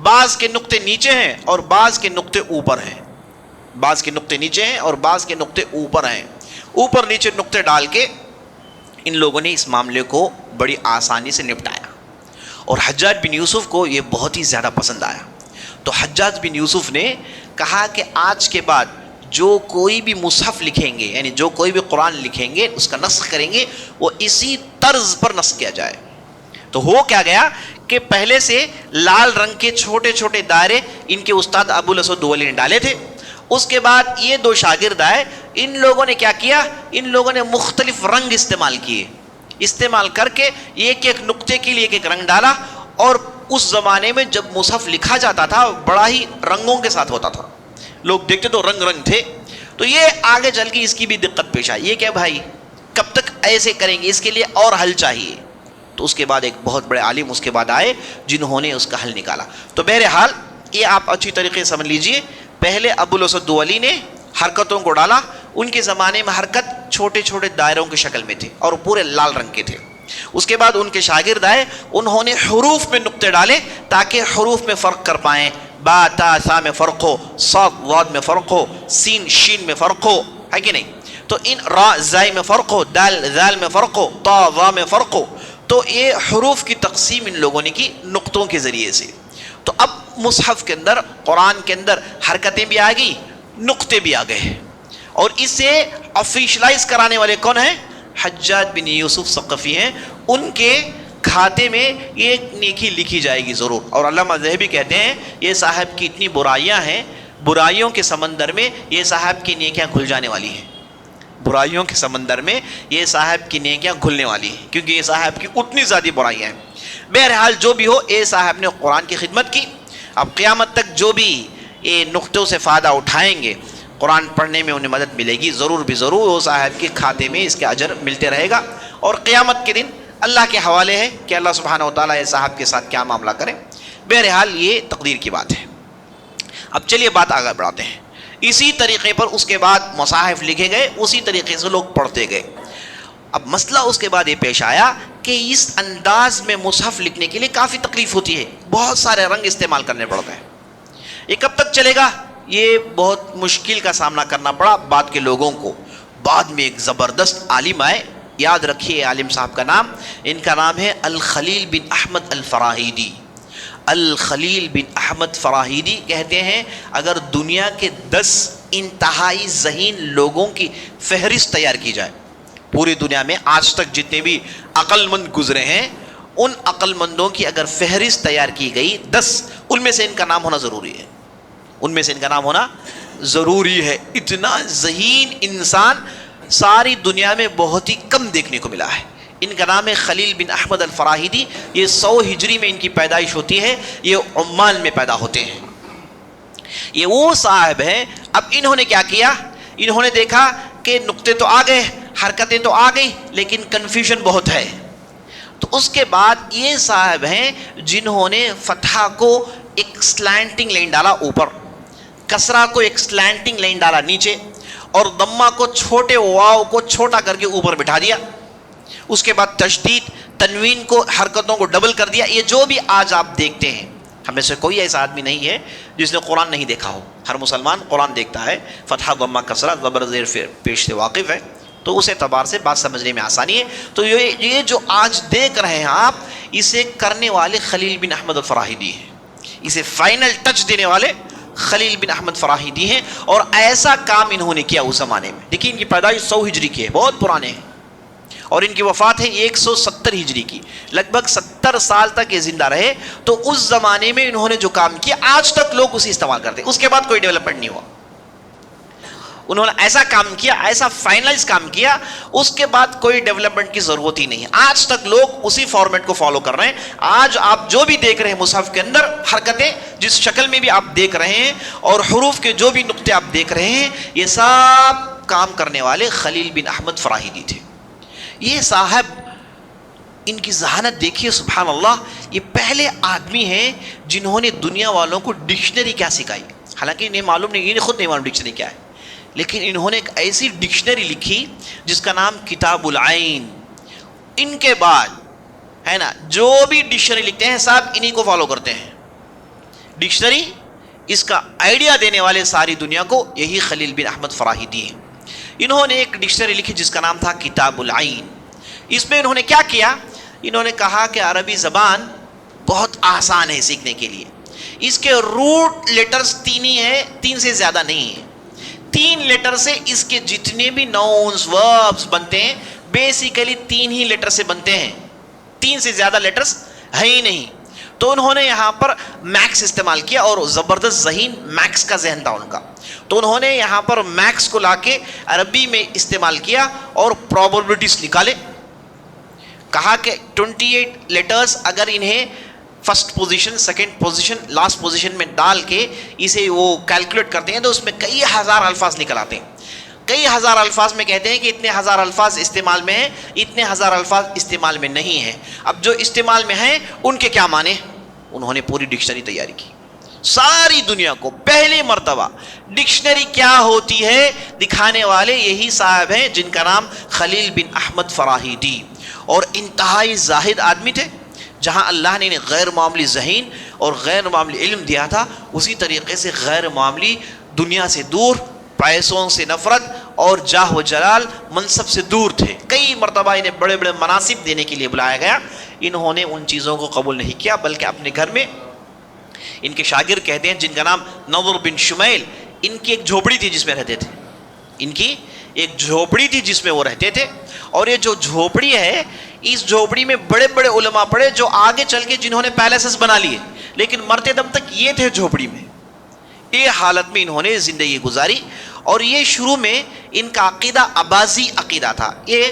بعض کے نقطے نیچے ہیں اور بعض کے نقطے اوپر ہیں، بعض کے نقطے نیچے ہیں اور بعض کے نقطے اوپر ہیں. اوپر نیچے نقطے ڈال کے ان لوگوں نے اس معاملے کو بڑی آسانی سے نپٹایا، اور حجاج بن یوسف کو یہ بہت ہی زیادہ پسند آیا. تو حجاج بن یوسف نے کہا کہ آج کے بعد جو کوئی بھی مصحف لکھیں گے، یعنی جو کوئی بھی قرآن لکھیں گے، اس کا نسخ کریں گے، وہ اسی طرز پر نسخ کیا جائے. تو ہو کیا گیا کہ پہلے سے لال رنگ کے چھوٹے چھوٹے دائرے ان کے استاد ابو الاسود دولی نے ڈالے تھے. اس کے بعد یہ 2 شاگرد آئے، ان لوگوں نے کیا کیا، ان لوگوں نے مختلف رنگ استعمال کیے، استعمال کر کے ایک ایک نقطے کے لیے ایک رنگ ڈالا. اور اس زمانے میں جب مصحف لکھا جاتا تھا بڑا ہی رنگوں کے ساتھ ہوتا تھا، لوگ دیکھتے تو رنگ رنگ تھے. تو یہ آگے چل کے اس کی بھی دقت پیش آئی، یہ کہ بھائی کب تک ایسے کریں گے، اس کے لیے اور حل چاہیے. تو اس کے بعد ایک بہت بڑے عالم اس کے بعد آئے جنہوں نے اس کا حل نکالا. تو بہرحال یہ آپ اچھی طریقے سے سمجھ لیجئے، پہلے ابو الاسود دولی نے حرکتوں کو ڈالا. ان کے زمانے میں حرکت چھوٹے چھوٹے دائروں کی شکل میں تھے اور پورے لال رنگ کے تھے. اس کے بعد ان کے شاگرد آئے, انہوں نے حروف میں نقطے ڈالے تاکہ حروف میں فرق کر پائیں. با تا سا میں فرق ہو, صاد واد میں فرق ہو, سین شین میں فرق ہو, ہے کہ نہیں؟ تو ان را زائی میں فرق ہو, دال ذال میں فرق ہو, تا وا میں فرق ہو. تو یہ حروف کی تقسیم ان لوگوں نے کی نقطوں کے ذریعے سے. تو اب مصحف کے اندر, قرآن کے اندر حرکتیں بھی آ گئی, نقطے بھی آ گئے. اور اسے آفیشلائز کرانے والے کون ہیں؟ حجاج بن یوسف ثقفی ہیں. ان کے کھاتے میں یہ نیکی لکھی جائے گی ضرور. اور علامہ ذہبی کہتے ہیں یہ صاحب کی اتنی برائیاں ہیں, برائیوں کے سمندر میں یہ صاحب کی نیکیاں کھل جانے والی ہیں. برائیوں کے سمندر میں یہ صاحب کی نیکیاں کھلنے والی ہیں, کیونکہ یہ صاحب کی اتنی زیادہ برائیاں ہیں. بہرحال جو بھی ہو, اے صاحب نے قرآن کی خدمت کی. اب قیامت تک جو بھی یہ نقطوں سے فائدہ اٹھائیں گے, قرآن پڑھنے میں انہیں مدد ملے گی ضرور بھی ضرور. وہ صاحب کے کھاتے میں اس کے اجر ملتے رہے گا. اور قیامت کے دن اللہ کے حوالے ہے کہ اللہ سبحانہ و تعالیٰ صاحب کے ساتھ کیا معاملہ کرے. بہرحال یہ تقدیر کی بات ہے. اب چلیے بات آگے بڑھاتے ہیں. اسی طریقے پر اس کے بعد مصاحف لکھے گئے, اسی طریقے سے لوگ پڑھتے گئے. اب مسئلہ اس کے بعد یہ پیش آیا کہ اس انداز میں مصحف لکھنے کے لیے کافی تکلیف ہوتی ہے, بہت سارے رنگ استعمال کرنے پڑتے ہیں. یہ کب تک چلے گا؟ یہ بہت مشکل کا سامنا کرنا پڑا بعد کے لوگوں کو. بعد میں ایک زبردست عالم آئے, یاد رکھیے عالم صاحب کا نام, ان کا نام ہے الخلیل بن احمد الفراہیدی. الخلیل بن احمد فراہیدی کہتے ہیں اگر دنیا کے 10 انتہائی ذہین لوگوں کی فہرست تیار کی جائے, پوری دنیا میں آج تک جتنے بھی عقل مند گزرے ہیں, ان عقل مندوں کی اگر فہرست تیار کی گئی 10, ان میں سے ان کا نام ہونا ضروری ہے. ان میں سے ان کا نام ہونا ضروری ہے. اتنا ذہین انسان ساری دنیا میں بہت ہی کم دیکھنے کو ملا ہے. ان کا نام ہے خلیل بن احمد الفراہیدی. یہ 100 ہجری میں ان کی پیدائش ہوتی ہے. یہ عمان میں پیدا ہوتے ہیں. یہ وہ صاحب ہیں. اب انہوں نے کیا کیا؟ انہوں نے دیکھا کہ نقطے تو آ گئے, حرکتیں تو آ گئی, لیکن کنفیوژن بہت ہے. تو اس کے بعد یہ صاحب ہیں جنہوں نے فتحہ کو ایک سلانٹنگ لائن ڈالا اوپر, کسرہ کو ایک سلانٹنگ لائن ڈالا نیچے, اور ضمہ کو چھوٹے واو کو چھوٹا کر کے اوپر بٹھا دیا. اس کے بعد تشدید, تنوین کو, حرکتوں کو ڈبل کر دیا. یہ جو بھی آج آپ دیکھتے ہیں, ہمیں سے کوئی ایسا آدمی نہیں ہے جس نے قرآن نہیں دیکھا ہو. ہر مسلمان قرآن دیکھتا ہے, فتحہ ضمہ کسرہ زبر زیر پیش سے واقف ہے, تو اس اعتبار سے بات سمجھنے میں آسانی ہے. تو یہ جو آج دیکھ رہے ہیں آپ, اسے کرنے والے خلیل بن احمد الفراہیدی ہیں. اسے فائنل ٹچ دینے والے خلیل بن احمد فراہیدی ہیں. اور ایسا کام انہوں نے کیا اس زمانے میں. دیکھیں ان کی پیدائش 100 ہجری کی ہے, بہت پرانے ہیں, اور ان کی وفات ہے 170 ہجری کی. لگ بھگ 70 سال تک یہ زندہ رہے. تو اس زمانے میں انہوں نے جو کام کیا آج تک لوگ اسے استعمال کرتے ہیں. اس کے بعد کوئی ڈیولپمنٹ نہیں ہوا. انہوں نے ایسا کام کیا, ایسا فائنلائز کام کیا, اس کے بعد کوئی ڈیولپمنٹ کی ضرورت ہی نہیں ہے. آج تک لوگ اسی فارمیٹ کو فالو کر رہے ہیں. آج آپ جو بھی دیکھ رہے ہیں مصحف کے اندر, حرکتیں جس شکل میں بھی آپ دیکھ رہے ہیں, اور حروف کے جو بھی نقطے آپ دیکھ رہے ہیں, یہ سب کام کرنے والے خلیل بن احمد فراہیدی تھے. یہ صاحب, ان کی ذہانت دیکھیے, سبحان اللہ. یہ پہلے آدمی ہیں جنہوں نے دنیا والوں کو ڈکشنری کیا سکھائی. حالانکہ انہیں معلوم نہیں, انہیں خود نہیں معلوم ڈکشنری کیا ہے, لیکن انہوں نے ایک ایسی ڈکشنری لکھی جس کا نام کتاب العین. ان کے بعد ہے نا جو بھی ڈکشنری لکھتے ہیں صاحب انہی کو فالو کرتے ہیں. ڈکشنری, اس کا آئیڈیا دینے والے ساری دنیا کو یہی خلیل بن احمد فراہیدی ہیں. انہوں نے ایک ڈکشنری لکھی جس کا نام تھا کتاب العین. اس میں انہوں نے کیا کیا؟ انہوں نے کہا کہ عربی زبان بہت آسان ہے سیکھنے کے لیے. اس کے روٹ لیٹرز 3 ہی ہیں, 3 سے زیادہ نہیں ہیں. 3 لیٹر سے اس کے جتنے بھی ناؤنز وربز بنتے ہیں بیسیکلی 3 ہی لیٹر سے بنتے ہیں, 3 سے زیادہ لیٹرز ہے ہی نہیں. تو انہوں نے یہاں پر میکس استعمال کیا, اور زبردست ذہین میکس کا ذہن تھا ان کا. تو انہوں نے یہاں پر میکس کو لا کے عربی میں استعمال کیا اور پروبیبلٹیز نکالے. کہا کہ 28 لیٹرز اگر انہیں first position, second position, last position میں ڈال کے اسے وہ کیلکولیٹ کرتے ہیں تو اس میں کئی ہزار الفاظ نکل آتے ہیں. کئی ہزار الفاظ میں کہتے ہیں کہ اتنے ہزار الفاظ استعمال میں ہیں, اتنے ہزار الفاظ استعمال میں نہیں ہیں. اب جو استعمال میں ہیں ان کے کیا معنی؟ انہوں نے پوری ڈکشنری تیاری کی. ساری دنیا کو پہلی مرتبہ ڈکشنری کیا ہوتی ہے دکھانے والے یہی صاحب ہیں جن کا نام خلیل بن احمد فراہیدی، اور انتہائی زاہد آدمی تھے۔ جہاں اللہ نے انہیں غیر معمولی ذہین اور غیر معمولی علم دیا تھا، اسی طریقے سے غیر معمولی دنیا سے دور، پیسوں سے نفرت اور جاہ و جلال منصب سے دور تھے۔ کئی مرتبہ انہیں بڑے بڑے مناصب دینے کے لیے بلایا گیا، انہوں نے ان چیزوں کو قبول نہیں کیا، بلکہ اپنے گھر میں ان کے شاگرد کہتے ہیں جن کا نام نضر بن شمیل، ان کی ایک جھوپڑی تھی جس میں رہتے تھے، ان کی ایک جھوپڑی تھی جس میں وہ رہتے تھے، اور یہ جو جھوپڑی ہے اس جھوپڑی میں بڑے بڑے علماء پڑے جو آگے چل کے جنہوں نے پیلیسز بنا لیے، لیکن مرتے دم تک یہ تھے جھوپڑی میں۔ یہ حالت میں انہوں نے زندگی گزاری، اور یہ شروع میں ان کا عقیدہ اباضی عقیدہ تھا۔ یہ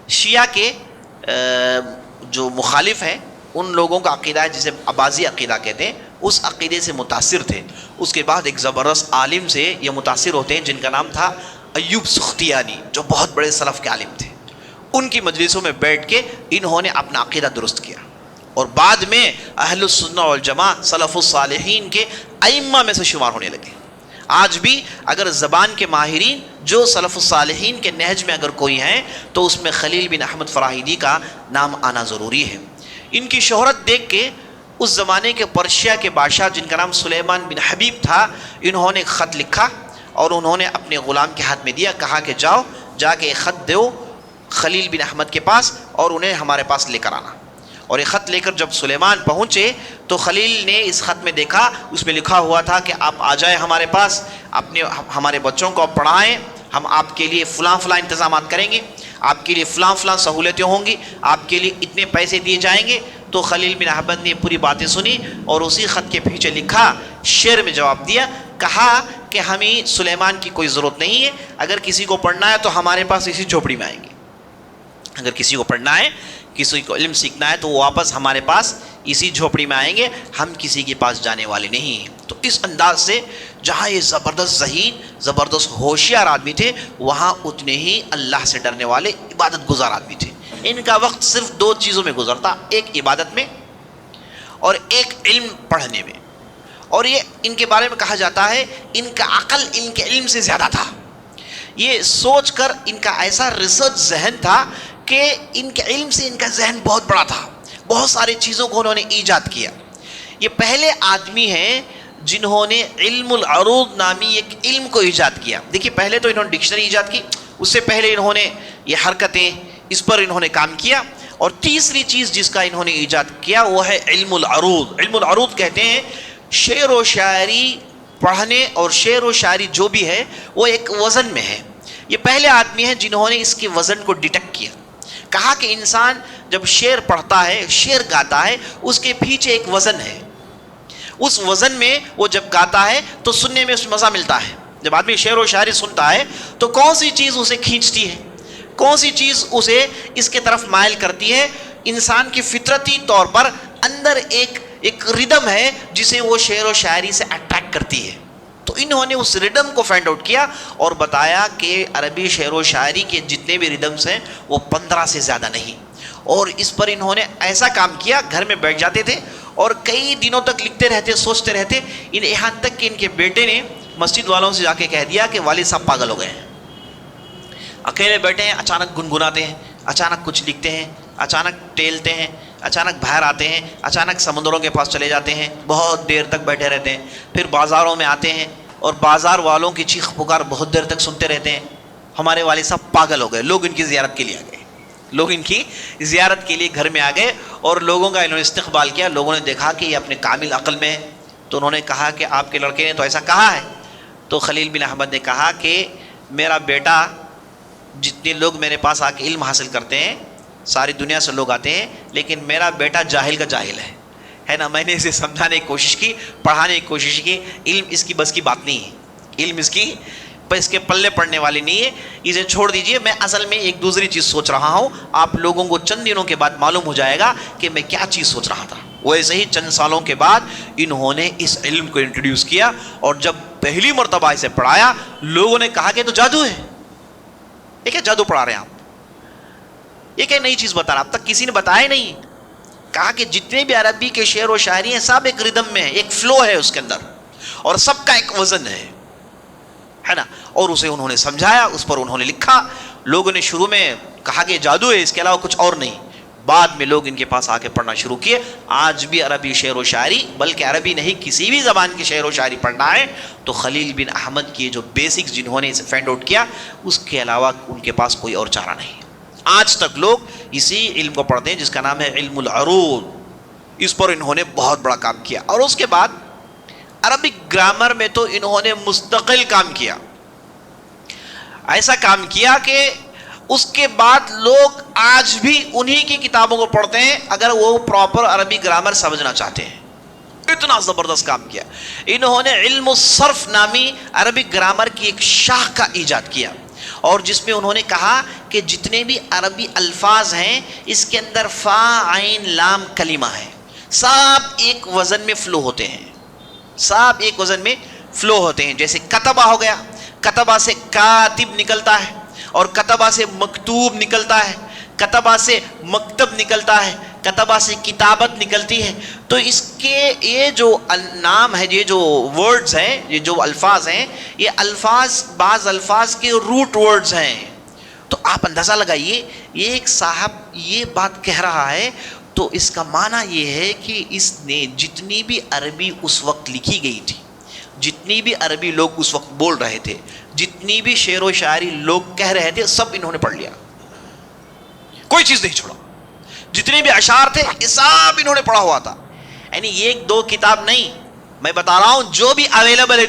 شیعہ کے جو مخالف ہیں ان لوگوں کا عقیدہ ہے جسے اباضی عقیدہ کہتے ہیں، اس عقیدے سے متاثر تھے۔ اس کے بعد ایک زبردست عالم سے یہ متاثر ہوتے ہیں جن کا نام تھا ایوب سختیانی، جو بہت بڑے سلف کے عالم تھے۔ ان کی مجلسوں میں بیٹھ کے انہوں نے اپنا عقیدہ درست کیا، اور بعد میں اہل السنہ والجماعہ سلف الصالحین کے ائمہ میں سے شمار ہونے لگے۔ آج بھی اگر زبان کے ماہرین جو سلف الصالحین کے نہج میں اگر کوئی ہیں تو اس میں خلیل بن احمد فراہیدی کا نام آنا ضروری ہے۔ ان کی شہرت دیکھ کے اس زمانے کے پرشیا کے بادشاہ جن کا نام سلیمان بن حبیب تھا، انہوں نے ایک خط لکھا اور انہوں نے اپنے غلام کے ہاتھ میں دیا، کہا کہ جاؤ جا کے ایک خط دو خلیل بن احمد کے پاس اور انہیں ہمارے پاس لے کر آنا۔ اور یہ خط لے کر جب سلیمان پہنچے تو خلیل نے اس خط میں دیکھا، اس میں لکھا ہوا تھا کہ آپ آ جائیں ہمارے پاس، ہمارے بچوں کو آپ پڑھائیں، ہم آپ کے لیے فلاں فلاں انتظامات کریں گے، آپ کے لیے فلاں فلاں سہولتیں ہوں گی، آپ کے لیے اتنے پیسے دیے جائیں گے۔ تو خلیل بن احمد نے پوری باتیں سنی اور اسی خط کے پیچھے لکھا شعر میں جواب دیا، کہا کہ ہمیں سلیمان کی کوئی ضرورت نہیں ہے، اگر کسی کو پڑھنا ہے تو ہمارے پاس اسی جھوپڑی میں آئیں گے، اگر کسی کو پڑھنا ہے، کسی کو علم سیکھنا ہے تو وہ واپس ہمارے پاس اسی جھوپڑی میں آئیں گے، ہم کسی کے پاس جانے والے نہیں ہیں۔ تو اس انداز سے جہاں یہ زبردست ذہین، زبردست ہوشیار آدمی تھے، وہاں اتنے ہی اللہ سے ڈرنے والے عبادت گزار آدمی تھے۔ ان کا وقت صرف دو چیزوں میں گزرتا، ایک عبادت میں اور ایک علم پڑھنے میں۔ اور یہ ان کے بارے میں کہا جاتا ہے ان کا عقل ان کے علم سے زیادہ تھا۔ یہ سوچ کر ان کا ایسا ریسرچ ذہن تھا کہ ان کے علم سے ان کا ذہن بہت بڑا تھا، بہت ساری چیزوں کو انہوں نے ایجاد کیا۔ یہ پہلے آدمی ہیں جنہوں نے علم العروض نامی ایک علم کو ایجاد کیا۔ دیکھیے پہلے تو انہوں نے ڈکشنری ایجاد کی، اس سے پہلے انہوں نے یہ حرکتیں، اس پر انہوں نے کام کیا، اور تیسری چیز جس کا انہوں نے ایجاد کیا وہ ہے علم العروض۔ علم العروض کہتے ہیں شعر و شاعری پڑھنے، اور شعر و شاعری جو بھی ہے وہ ایک وزن میں ہے۔ یہ پہلے آدمی ہیں جنہوں نے اس کے وزن کو ڈیٹیکٹ کیا، کہا کہ انسان جب شعر پڑھتا ہے، شعر گاتا ہے، اس کے پیچھے ایک وزن ہے، اس وزن میں وہ جب گاتا ہے تو سننے میں اس میں مزہ ملتا ہے۔ جب آدمی شعر و شاعری سنتا ہے تو کون سی چیز اسے کھینچتی ہے، کون سی چیز اسے اس کے طرف مائل کرتی ہے؟ انسان کی فطرتی طور پر اندر ایک ردم ہے جسے وہ شعر و شاعری سے اٹریکٹ کرتی ہے۔ تو انہوں نے اس ردم کو فائنڈ آؤٹ کیا اور بتایا کہ عربی شعر و شاعری کے جتنے بھی ردمز ہیں وہ 15 سے زیادہ نہیں، اور اس پر انہوں نے ایسا کام کیا، گھر میں بیٹھ جاتے تھے اور کئی دنوں تک لکھتے رہتے، سوچتے رہتے، یہاں تک کہ ان کے بیٹے نے مسجد والوں سے جا کے کہہ دیا کہ والد صاحب پاگل ہو گئے ہیں، اکیلے بیٹھے ہیں، اچانک گنگناتے ہیں، اچانک کچھ لکھتے ہیں، اچانک ٹیلتے ہیں، اچانک باہر آتے ہیں، اچانک سمندروں کے پاس چلے جاتے ہیں، بہت دیر تک بیٹھے رہتے ہیں، پھر بازاروں میں آتے ہیں اور بازار والوں کی چیخ پکار بہت دیر تک سنتے رہتے ہیں۔ ہمارے والد صاحب پاگل ہو گئے، لوگ ان کی زیارت کے لیے آ گئے، لوگ ان کی زیارت کے لیے گھر میں آ گئے اور لوگوں کا انہوں نے استقبال کیا۔ لوگوں نے دیکھا کہ یہ اپنے کامل عقل میں ہے، تو انہوں نے کہا کہ آپ کے لڑکے نے تو ایسا کہا ہے۔ تو خلیل بن احمد نے کہا کہ میرا بیٹا، جتنے لوگ میرے پاس آ کے علم حاصل کرتے ہیں، ساری دنیا سے لوگ آتے ہیں، لیکن میرا بیٹا جاہل کا جاہل ہے نا۔ میں نے اسے سمجھانے کی کوشش کی، پڑھانے کی کوشش کی، علم اس کی بس کی بات نہیں ہے، علم اس کے پلے پڑنے والی نہیں ہے، اسے چھوڑ دیجئے۔ میں اصل میں ایک دوسری چیز سوچ رہا ہوں، آپ لوگوں کو چند دنوں کے بعد معلوم ہو جائے گا کہ میں کیا چیز سوچ رہا تھا۔ ویسے ہی چند سالوں کے بعد انہوں نے اس علم کو انٹروڈیوس کیا، اور جب پہلی مرتبہ اسے پڑھایا لوگوں نے کہا کہ تو جادو ہے، یہ کیا جادو پڑھا رہے ہیں آپ، یہ کیا نئی چیز بتا رہا، اب تک کسی نے بتایا نہیں۔ کہا کہ جتنے بھی عربی کے شعر و شاعری ہیں سب ایک ردم میں ہے، ایک فلو ہے اس کے اندر، اور سب کا ایک وزن ہے نا. اور اسے انہوں نے سمجھایا، اس پر انہوں نے لکھا. لوگوں نے شروع میں کہا کہ جادو ہے، اس کے علاوہ کچھ اور نہیں. بعد میں لوگ ان کے پاس آ کے پڑھنا شروع کیے. آج بھی عربی شعر و شاعری، بلکہ عربی نہیں کسی بھی زبان کی شعر و شاعری پڑھنا ہے تو خلیل بن احمد کی جو بیسکس جنہوں نے اسے فائنڈ آؤٹ کیا، اس کے علاوہ ان کے پاس کوئی اور چارہ نہیں. آج تک لوگ اسی علم کو پڑھتے ہیں جس کا نام ہے علم العروض. اس پر انہوں نے بہت بڑا کام کیا. اور اس کے بعد عربک گرامر میں تو انہوں نے مستقل کام کیا. ایسا کام کیا کہ اس کے بعد لوگ آج بھی انہی کی کتابوں کو پڑھتے ہیں اگر وہ پراپر عربی گرامر سمجھنا چاہتے ہیں. اتنا زبردست کام کیا. انہوں نے علم الصرف نامی عربک گرامر کی ایک شاخ کا ایجاد کیا، اور جس میں انہوں نے کہا کہ جتنے بھی عربی الفاظ ہیں اس کے اندر فا عین لام کلمہ ہے، سب ایک وزن میں فلو ہوتے ہیں، سب ایک وزن میں فلو ہوتے ہیں. جیسے کتبہ ہو گیا، کتبہ سے کاتب نکلتا ہے، اور کتبہ سے مکتوب نکلتا ہے، کتبہ سے مکتب نکلتا ہے، کتبہ سے کتابت نکلتی ہے. تو اس کے یہ جو نام ہے، یہ جو ورڈز ہیں، یہ جو الفاظ ہیں، یہ الفاظ بعض الفاظ کے روٹ ورڈز ہیں. تو آپ اندازہ لگائیے، یہ ایک صاحب یہ بات کہہ رہا ہے تو اس کا معنی یہ ہے کہ اس نے جتنی بھی عربی اس وقت لکھی گئی تھی، جتنی بھی عربی لوگ اس وقت بول رہے تھے، جتنی بھی شعر و شاعری لوگ کہہ رہے تھے، سب انہوں نے پڑھ لیا، کوئی چیز نہیں چھوڑا. جتنے بھی اشعار تھے یہ سب انہوں نے پڑھا ہوا تھا. یعنی یہ ایک دو کتاب نہیں، میں بتا رہا ہوں جو بھی اویلیبل ہے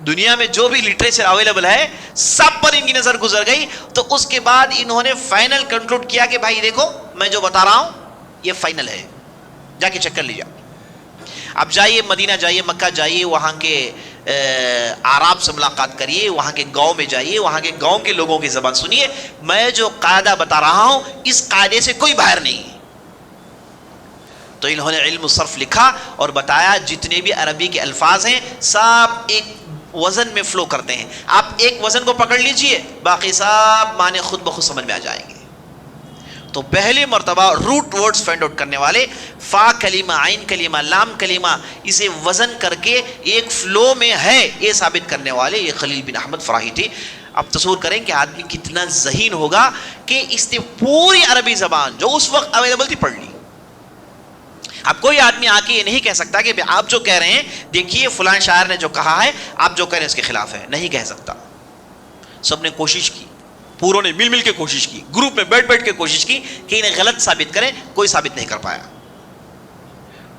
دنیا میں جو بھی لٹریچر اویلیبل ہے سب پر ان کی نظر گزر گئی. تو اس کے بعد انہوں نے فائنل کنکلوڈ کیا کہ بھائی دیکھو میں جو بتا رہا ہوں یہ فائنل ہے، جا کے چیک کر لیجیے. اب جائیے مدینہ جائیے، مکہ جائیے، وہاں کے اعراب سے ملاقات کریے، وہاں کے گاؤں میں جائیے، وہاں کے گاؤں کے لوگوں کی زبان سنیے. میں جو قاعدہ بتا رہا ہوں اس قاعدے سے کوئی باہر نہیں. تو انہوں نے علم الصرف لکھا اور بتایا جتنے بھی عربی کے الفاظ ہیں سب ایک وزن میں فلو کرتے ہیں. آپ ایک وزن کو پکڑ لیجئے، باقی سب معنی خود بخود سمجھ میں آ جائیں گے. تو پہلی مرتبہ روٹ ورڈز فائنڈ آؤٹ کرنے والے، فا کلمہ، عین کلمہ، لام کلمہ، اسے وزن کر کے ایک فلو میں ہے یہ ثابت کرنے والے یہ خلیل بن احمد فراہی تھے. اب تصور کریں کہ آدمی کتنا ذہین ہوگا کہ اس نے پوری عربی زبان جو اس وقت اویلیبل تھی پڑھ لی. اب کوئی آدمی آ کے یہ نہیں کہہ سکتا کہ آپ جو کہہ رہے ہیں دیکھیے فلاں شاعر نے جو کہا ہے آپ جو کہہ رہے ہیں اس کے خلاف ہے، نہیں کہہ سکتا. سب نے کوشش کی، پوروں نے مل کے کوشش کی، گروپ میں بیٹھ کے کوشش کی کہ انہیں غلط ثابت کریں، کوئی ثابت نہیں کر پایا.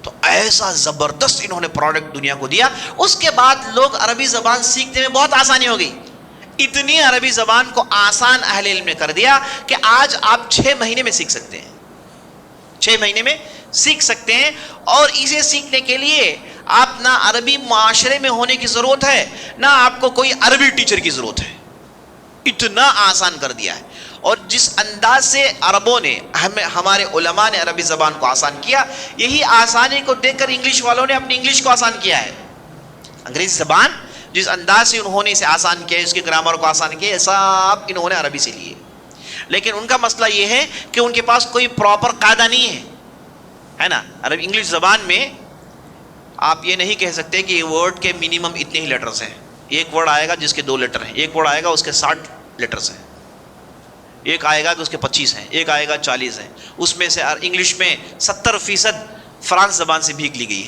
تو ایسا زبردست انہوں نے پروڈکٹ دنیا کو دیا. اس کے بعد لوگ عربی زبان سیکھنے میں بہت آسانی ہو گئی. اتنی عربی زبان کو آسان اہل علم نے کر دیا کہ آج آپ 6 مہینے میں سیکھ سکتے ہیں، 6 مہینے میں سیکھ سکتے ہیں. اور اسے سیکھنے کے لیے آپ نہ عربی معاشرے میں ہونے کی ضرورت ہے، نہ آپ کو کوئی عربی ٹیچر کی ضرورت ہے. اتنا آسان کر دیا ہے. اور جس انداز سے عربوں نے ہمارے علماء نے عربی زبان کو آسان کیا، یہی آسانی کو دیکھ کر انگلش والوں نے اپنی انگلش کو آسان کیا ہے. انگریزی زبان جس انداز سے انہوں نے اسے آسان کیا، اس کے گرامر کو آسان کیا، سب انہوں نے عربی سے لیے. لیکن ان کا مسئلہ یہ ہے کہ ان کے پاس کوئی پراپر قاعدہ نہیں ہے نا. عربی انگلش زبان میں آپ یہ نہیں کہہ سکتے کہ ورڈ کے منیمم اتنے ہی لیٹرز ہیں. ایک ورڈ آئے گا جس کے 2 لیٹر ہیں، ایک ورڈ آئے گا اس کے 60 لیٹرز ہیں، ایک آئے گا کہ اس کے 25 ہیں، ایک آئے گا 40 ہیں. اس میں سے انگلش میں 70% فرانس زبان سے بھیگ لی گئی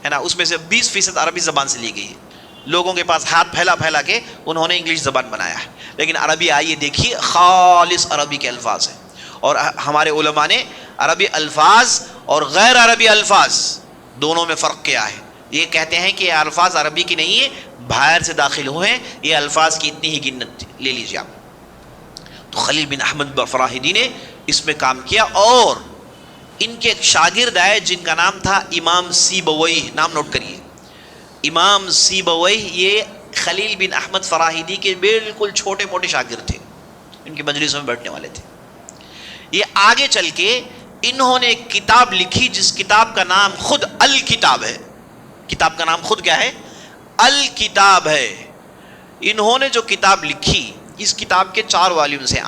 ہے نا، اس میں سے 20% عربی زبان سے لی گئی ہے. لوگوں کے پاس ہاتھ پھیلا کے انہوں نے انگلش زبان بنایا ہے. لیکن عربی آئیے دیکھیے خالص عربی کے الفاظ ہیں. اور ہمارے علماء نے عربی الفاظ اور غیر عربی الفاظ دونوں میں فرق کیا ہے. یہ کہتے ہیں کہ یہ الفاظ عربی کی نہیں ہے، باہر سے داخل ہوئے ہیں، یہ الفاظ کی اتنی ہی گنت لے لیجیے آپ. تو خلیل بن احمد فراہیدی نے اس میں کام کیا. اور ان کے ایک شاگرد آئے جن کا نام تھا امام سیبویہ، نام نوٹ کریے. امام سیبویہ یہ خلیل بن احمد فراہیدی کے بالکل چھوٹے موٹے شاگرد تھے، ان کی مجلسوں میں بیٹھنے والے تھے. یہ آگے چل کے انہوں نے ایک کتاب لکھی جس کتاب کا نام خود الکتاب ہے. کتاب کا نام خود کیا ہے؟ الکتاب ہے. انہوں نے جو کتاب لکھی، اس کتاب کے 4 والیومز ہیں.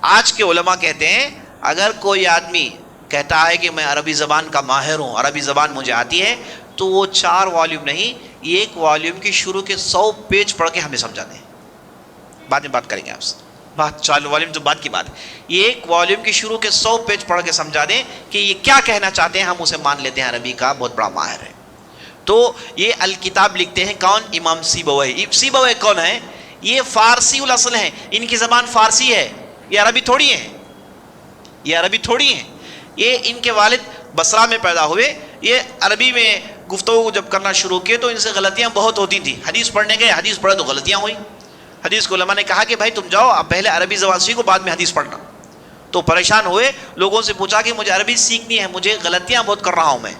آج کے علماء کہتے ہیں اگر کوئی آدمی کہتا ہے کہ میں عربی زبان کا ماہر ہوں، عربی زبان مجھے آتی ہے، تو وہ 4 والیوم نہیں، 1 والیوم کی شروع کے 100 پیج پڑھ کے ہمیں سمجھا دیں. بعد میں بات کریں گے آپ سے، بات 4 والیوم تو بعد کی بات ہے. یہ 1 والیوم کی شروع کے 100 پیج پڑھ کے سمجھا دیں کہ یہ کیا کہنا چاہتے ہیں، ہم اسے مان لیتے ہیں عربی کا بہت بڑا ماہر ہے. تو یہ الکتاب لکھتے ہیں کون؟ امام سیبویہ. سیبویہ کون ہے؟ یہ فارسی الاصل ہیں، ان کی زبان فارسی ہے، یہ عربی تھوڑی ہیں، یہ عربی تھوڑی ہیں. یہ ان کے والد بصرہ میں پیدا ہوئے، یہ عربی میں گفتگو جب کرنا شروع کیے تو ان سے غلطیاں بہت ہوتی تھیں. حدیث پڑھنے گئے، حدیث پڑھے تو غلطیاں ہوئی. حدیث کو علماء نے کہا کہ بھائی تم جاؤ، اب پہلے عربی زبان سیکھو، بعد میں حدیث پڑھنا. تو پریشان ہوئے، لوگوں سے پوچھا کہ مجھے عربی سیکھنی ہے، مجھے غلطیاں بہت کر رہا ہوں میں.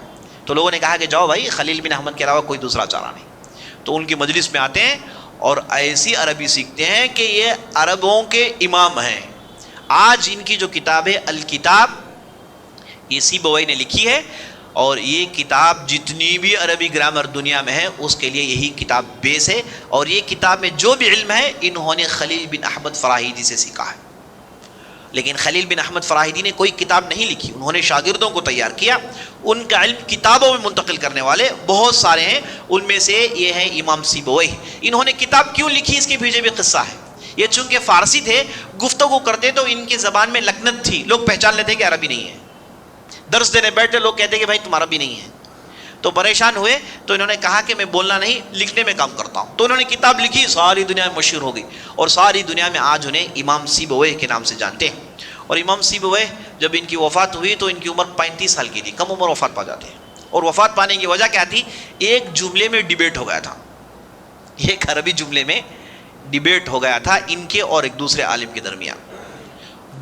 تو لوگوں نے کہا کہ جاؤ بھائی، خلیل بن احمد کے علاوہ کوئی دوسرا چارہ نہیں. تو ان کی مجلس میں آتے ہیں اور ایسی عربی سیکھتے ہیں کہ یہ عربوں کے امام ہیں. آج ان کی جو کتاب ہے الکتاب، یہ سیبویہ نے لکھی ہے، اور یہ کتاب جتنی بھی عربی گرامر دنیا میں ہے اس کے لیے یہی کتاب بیس ہے. اور یہ کتاب میں جو بھی علم ہے انہوں نے خلیل بن احمد فراہیدی سے سیکھا ہے. لیکن خلیل بن احمد فراہیدی نے کوئی کتاب نہیں لکھی، انہوں نے شاگردوں کو تیار کیا. ان کا علم کتابوں میں منتقل کرنے والے بہت سارے ہیں، ان میں سے یہ ہے امام سیبویہ. انہوں نے کتاب کیوں لکھی، اس کے پیچھے بھی قصہ ہے. یہ چونکہ فارسی تھے، گفتگو کرتے تو ان کی زبان میں لکنت تھی، لوگ پہچان لیتے کہ عربی نہیں ہے. درس دینے بیٹھے لوگ کہتے کہ بھائی تم عربی نہیں ہے. تو پریشان ہوئے، تو انہوں نے کہا کہ میں بولنا نہیں، لکھنے میں کام کرتا ہوں. تو انہوں نے کتاب لکھی، ساری دنیا میں مشہور ہو گئی، اور ساری دنیا میں آج انہیں امام سیبویہ کے نام سے جانتے ہیں. اور امام سیبویہ جب ان کی وفات ہوئی تو ان کی عمر 35 سال کی تھی، کم عمر وفات پا جاتے ہیں. اور وفات پانے کی وجہ کیا تھی؟ ایک جملے میں ڈیبیٹ ہو گیا تھا، ایک عربی جملے میں ڈیبیٹ ہو گیا تھا ان کے اور ایک دوسرے عالم کے درمیان.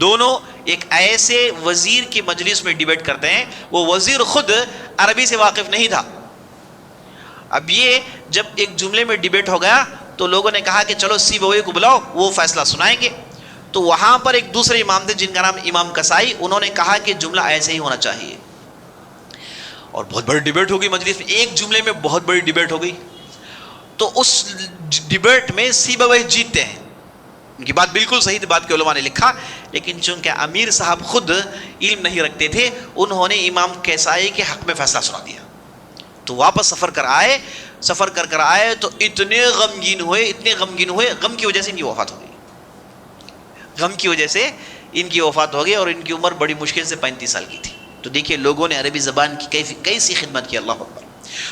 دونوں ایک ایسے وزیر کی مجلس میں ڈیبیٹ کرتے ہیں، وہ وزیر خود عربی سے واقف نہیں تھا. اب یہ جب ایک جملے میں ڈیبیٹ ہو گیا تو لوگوں نے کہا کہ چلو سیبویہ کو بلاؤ، وہ فیصلہ سنائیں گے. تو وہاں پر ایک دوسرے امام تھے جن کا نام امام کسائی، انہوں نے کہا کہ جملہ ایسے ہی ہونا چاہیے. اور بہت بڑی ڈیبیٹ ہو گئی مجلس میں، ایک جملے میں بہت بڑی ڈیبیٹ ہو گئی. تو اس ڈیبیٹ میں سیبویہ جیتتے ہیں. ان کی بات بالکل صحیح تھی، بات کے علماء نے لکھا، لیکن چونکہ امیر صاحب خود علم نہیں رکھتے تھے، انہوں نے امام کسائی کے حق میں فیصلہ سنا دیا. تو واپس سفر کر آئے تو اتنے غمگین ہوئے، غم کی وجہ سے ان کی وفات ہو گئی. غم کی وجہ سے ان کی وفات ہو گئی، اور ان کی عمر بڑی مشکل سے 35 سال کی تھی. تو دیکھیے لوگوں نے عربی زبان کی کیسی خدمت کی. اللہ اکبر.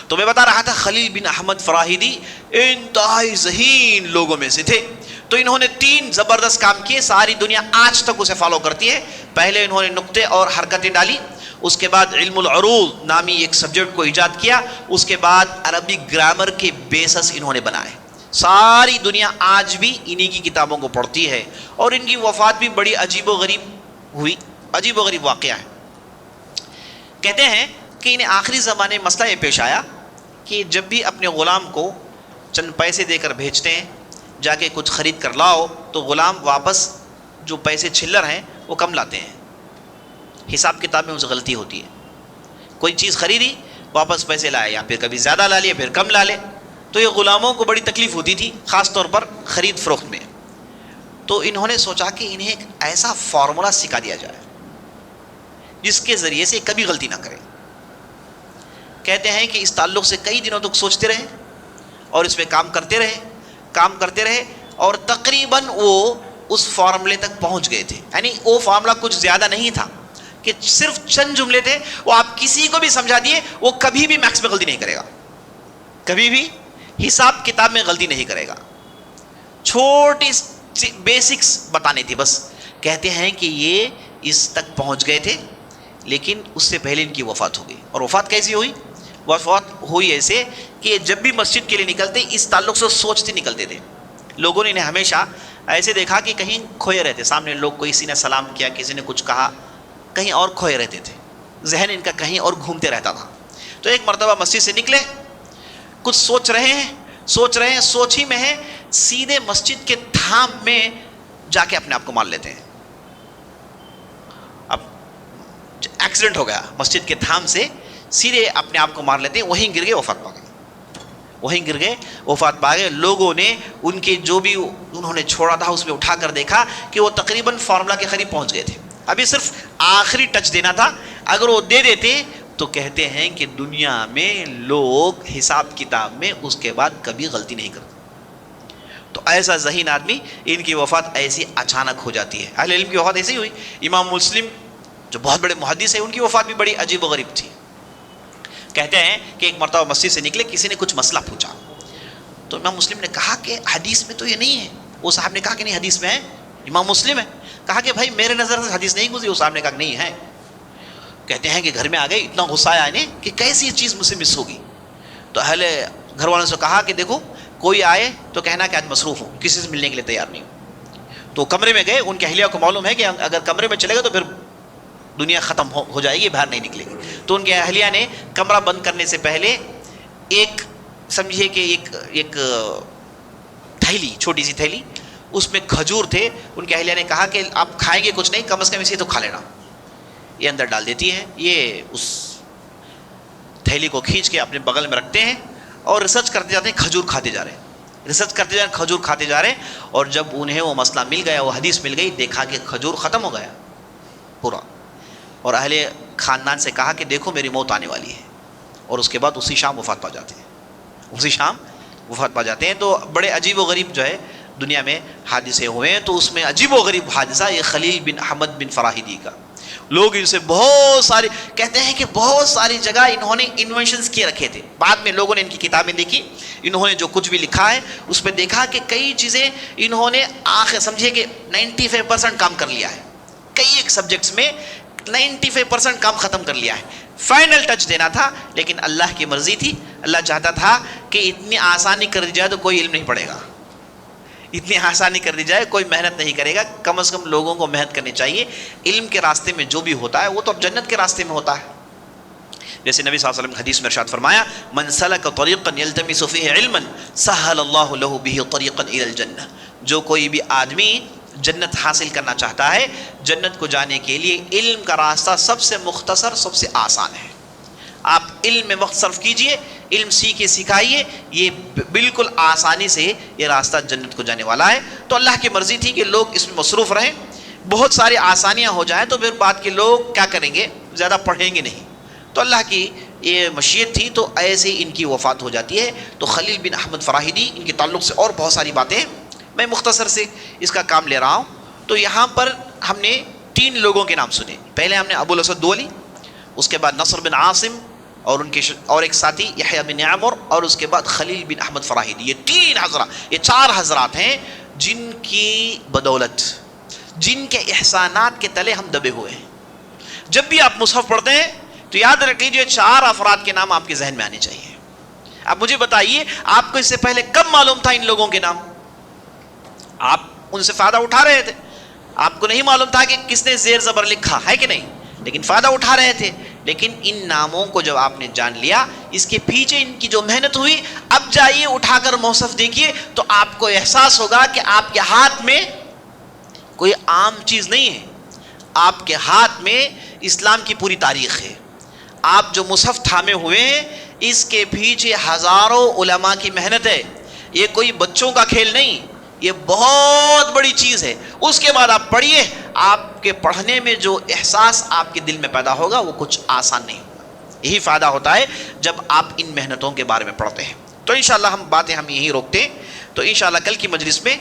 تو میں بتا رہا تھا خلیل بن احمد فراہیدی انتہائی ذہین لوگوں میں سے تھے. تو انہوں نے 3 زبردست کام کیے، ساری دنیا آج تک اسے فالو کرتی ہے. پہلے انہوں نے نقطے اور حرکتیں ڈالی، اس کے بعد علم العروض نامی ایک سبجیکٹ کو ایجاد کیا، اس کے بعد عربی گرامر کے بیسس انہوں نے بنائے. ساری دنیا آج بھی انہی کی کتابوں کو پڑھتی ہے. اور ان کی وفات بھی بڑی عجیب و غریب ہوئی، عجیب و غریب واقعہ ہے. کہتے ہیں کہ انہیں آخری زمانے میں مسئلہ یہ پیش آیا کہ جب بھی اپنے غلام کو چند پیسے دے کر بھیجتے ہیں جا کے کچھ خرید کر لاؤ، تو غلام واپس جو پیسے چلر ہیں وہ کم لاتے ہیں. حساب کتاب میں اسے غلطی ہوتی ہے. کوئی چیز خریدی، واپس پیسے لائے، یا پھر کبھی زیادہ لا لیے پھر کم لا لے. تو یہ غلاموں کو بڑی تکلیف ہوتی تھی، خاص طور پر خرید فروخت میں. تو انہوں نے سوچا کہ انہیں ایک ایسا فارمولا سکھا دیا جائے جس کے ذریعے سے کبھی غلطی نہ کریں. کہتے ہیں کہ اس تعلق سے کئی دنوں تک سوچتے رہے اور اس پہ کام کرتے رہے اور تقریباً وہ اس فارمولے تک پہنچ گئے تھے. یعنی وہ فارمولا کچھ زیادہ نہیں تھا کہ صرف چند جملے تھے، وہ آپ کسی کو بھی سمجھا دیے وہ کبھی بھی میکس میں غلطی نہیں کرے گا، کبھی بھی حساب کتاب میں غلطی نہیں کرے گا. چھوٹی بیسکس بتانی تھی بس. کہتے ہیں کہ یہ اس تک پہنچ گئے تھے، لیکن اس سے پہلے ان کی وفات ہو گئی. اور وفات کیسی ہوئی؟ وفات ہوئی ایسے کہ جب بھی مسجد کے لیے نکلتے اس تعلق سے سوچتے نکلتے تھے. لوگوں نے انہیں ہمیشہ ایسے دیکھا کہ کہیں کھوئے رہتے، سامنے لوگ کسی نے سلام کیا، کسی نے کچھ کہا، کہیں اور کھوئے رہتے تھے، ذہن ان کا کہیں اور گھومتے رہتا تھا. تو ایک مرتبہ مسجد سے نکلے، کچھ سوچ رہے ہیں، سوچ ہی میں ہے، سیدھے مسجد کے تھام میں جا کے اپنے آپ کو مار لیتے ہیں. اب ایکسیڈنٹ ہو گیا، مسجد کے تھام سے سیدھے اپنے آپ کو مار لیتے ہیں. وہیں گر گئے، وفات پا گئے. لوگوں نے ان کے جو بھی انہوں نے چھوڑا تھا اس میں اٹھا کر دیکھا کہ وہ تقریباً فارمولا کے قریب پہنچ گئے تھے. ابھی صرف آخری ٹچ دینا تھا. اگر وہ دے دیتے تو کہتے ہیں کہ دنیا میں لوگ حساب کتاب میں اس کے بعد کبھی غلطی نہیں کرتے. تو ایسا ذہین آدمی، ان کی وفات ایسی اچانک ہو جاتی ہے. اہل علم کی وفات ایسی ہوئی. امام مسلم جو بہت بڑے محدث ہیں، ان کی وفات بھی بڑی عجیب و غریب تھی. کہتے ہیں کہ ایک مرتبہ مسجد سے نکلے، کسی نے کچھ مسئلہ پوچھا تو امام مسلم نے کہا کہ حدیث میں تو یہ نہیں ہے. وہ صاحب نے کہا کہ نہیں حدیث میں ہے. امام مسلم ہے. کہا کہ بھائی میرے نظر سے حدیث نہیں گزری. وہ صاحب نے کہا کہ نہیں ہے. کہتے ہیں کہ گھر میں آ گئے، اتنا غصہ آیا انہیں کہ کیسی یہ چیز مجھ سے مس ہوگی. تو اہل گھر والوں سے کہا کہ دیکھو کوئی آئے تو کہنا کہ آج مصروف ہوں، کسی سے ملنے کے لیے تیار نہیں ہوں. تو کمرے میں گئے. ان کے اہلیہ کو معلوم ہے کہ اگر کمرے میں چلے گئے تو پھر دنیا ختم ہو جائے گی، باہر نہیں نکلے گی. تو ان کے اہلیہ نے کمرہ بند کرنے سے پہلے ایک سمجھیے کہ ایک تھیلی، چھوٹی سی تھیلی، اس میں کھجور تھے. ان کے اہلیہ نے کہا کہ آپ کھائیں گے کچھ نہیں، کم از کم اسے تو کھا لینا. یہ اندر ڈال دیتی ہے. یہ اس تھیلی کو کھینچ کے اپنے بغل میں رکھتے ہیں اور ریسرچ کرتے جاتے ہیں. کھجور کھاتے جا رہے ہیں، ریسرچ کرتے جا رہے ہیں، کھجور کھاتے جا رہے ہیں. اور جب انہیں وہ مسئلہ مل گیا، وہ حدیث مل گئی، دیکھا کہ کھجور ختم ہو گیا پورا. اور اہل خاندان سے کہا کہ دیکھو میری موت آنے والی ہے. اور اس کے بعد اسی شام وفات پا جاتے ہیں. اسی شام وفات پا جاتے ہیں. تو بڑے عجیب و غریب جو ہے دنیا میں حادثے ہوئے ہیں. تو اس میں عجیب و غریب حادثہ یہ خلیل بن احمد بن فراہیدی کا. لوگ ان سے بہت سارے کہتے ہیں کہ بہت ساری جگہ انہوں نے انوینشنز کیے رکھے تھے. بعد میں لوگوں نے ان کی کتابیں دیکھی، انہوں نے جو کچھ بھی لکھا ہے اس میں دیکھا کہ کئی چیزیں انہوں نے آخر سمجھے کہ 95% کام کر لیا ہے. کئی ایک سبجیکٹس میں 95% کام ختم کر لیا ہے. فائنل ٹچ دینا تھا، لیکن اللہ کی مرضی تھی. اللہ چاہتا تھا کہ اتنی آسانی کر دی جائے تو کوئی علم نہیں پڑے گا، اتنی آسانی کر دی جائے کوئی محنت نہیں کرے گا. کم از کم لوگوں کو محنت کرنی چاہیے. علم کے راستے میں جو بھی ہوتا ہے وہ تو اب جنت کے راستے میں ہوتا ہے. جیسے نبی صلی اللہ علیہ وسلم حدیث میں ارشاد فرمایا، من سلک طریقا یلتمس فیہ علما سہل اللہ لہ بہ طریقا الی الجنہ. جو کوئی بھی آدمی جنت حاصل کرنا چاہتا ہے، جنت کو جانے کے لیے علم کا راستہ سب سے مختصر، سب سے آسان ہے. آپ علم میں وقت صرف کیجئے، علم سیکھے سکھائیے، یہ بالکل آسانی سے یہ راستہ جنت کو جانے والا ہے. تو اللہ کی مرضی تھی کہ لوگ اس میں مصروف رہیں، بہت ساری آسانیاں ہو جائیں تو پھر بعد کے لوگ کیا کریں گے، زیادہ پڑھیں گے نہیں. تو اللہ کی یہ مشیت تھی. تو ایسے ان کی وفات ہو جاتی ہے. تو خلیل بن احمد فراہیدی، ان کے تعلق سے اور بہت ساری باتیں میں مختصر سے اس کا کام لے رہا ہوں. تو یہاں پر ہم نے 3 لوگوں کے نام سنے. پہلے ہم نے ابو الاسود دولی، اس کے بعد نصر بن عاصم اور ان کے اور ایک ساتھی یحییٰ بن عمر، اور اس کے بعد خلیل بن احمد فراہیدی. یہ 3 حضرات، یہ 4 حضرات ہیں جن کی بدولت، جن کے احسانات کے تلے ہم دبے ہوئے ہیں. جب بھی آپ مصحف پڑھتے ہیں تو یاد رکھ لیجیے 4 افراد کے نام آپ کے ذہن میں آنے چاہیے. اب مجھے بتائیے آپ کو اس سے پہلے کب معلوم تھا ان لوگوں کے نام؟ آپ ان سے فائدہ اٹھا رہے تھے، آپ کو نہیں معلوم تھا کہ کس نے زیر زبر لکھا ہے کہ نہیں، لیکن فائدہ اٹھا رہے تھے. لیکن ان ناموں کو جب آپ نے جان لیا، اس کے پیچھے ان کی جو محنت ہوئی، اب جائیے اٹھا کر مصحف دیکھیے تو آپ کو احساس ہوگا کہ آپ کے ہاتھ میں کوئی عام چیز نہیں ہے. آپ کے ہاتھ میں اسلام کی پوری تاریخ ہے. آپ جو مصحف تھامے ہوئے ہیں، اس کے پیچھے ہزاروں علماء کی محنت ہے. یہ کوئی بچوں کا کھیل نہیں، یہ بہت بڑی چیز ہے. اس کے بعد آپ پڑھیے، آپ کے پڑھنے میں جو احساس آپ کے دل میں پیدا ہوگا وہ کچھ آسان نہیں ہوگا. یہی فائدہ ہوتا ہے جب آپ ان محنتوں کے بارے میں پڑھتے ہیں. تو انشاءاللہ ہم یہی روکتے ہیں. تو انشاءاللہ کل کی مجلس میں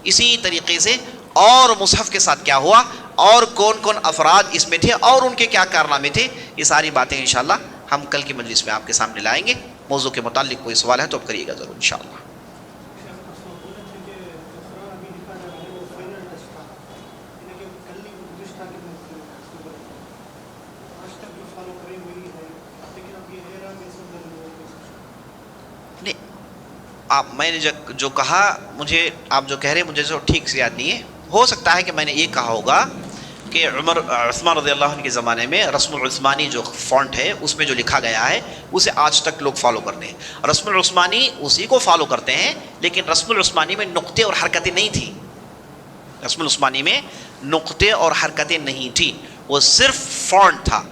اسی طریقے سے اور مصحف کے ساتھ کیا ہوا، اور کون کون افراد اس میں تھے، اور ان کے کیا کارنامے تھے، یہ ساری باتیں انشاءاللہ ہم کل کی مجلس میں آپ کے سامنے لائیں گے. موضوع کے متعلق کوئی سوال ہے تو اب کریے گا ضرور انشاءاللہ. میں نے جو کہا، مجھے آپ جو کہہ رہے ہیں مجھے جو ٹھیک سے یاد نہیں ہے. ہو سکتا ہے کہ میں نے یہ کہا ہوگا کہ عثمان رضی اللہ عنہ کے زمانے میں رسم العثمانی جو فونٹ ہے اس میں جو لکھا گیا ہے اسے آج تک لوگ فالو کرتے ہیں. رسم العثمانی اسی کو فالو کرتے ہیں، لیکن رسم العثمانی میں نقطے اور حرکتیں نہیں تھیں. رسم العثمانی میں نقطے اور حرکتیں نہیں تھیں، وہ صرف فونٹ تھا،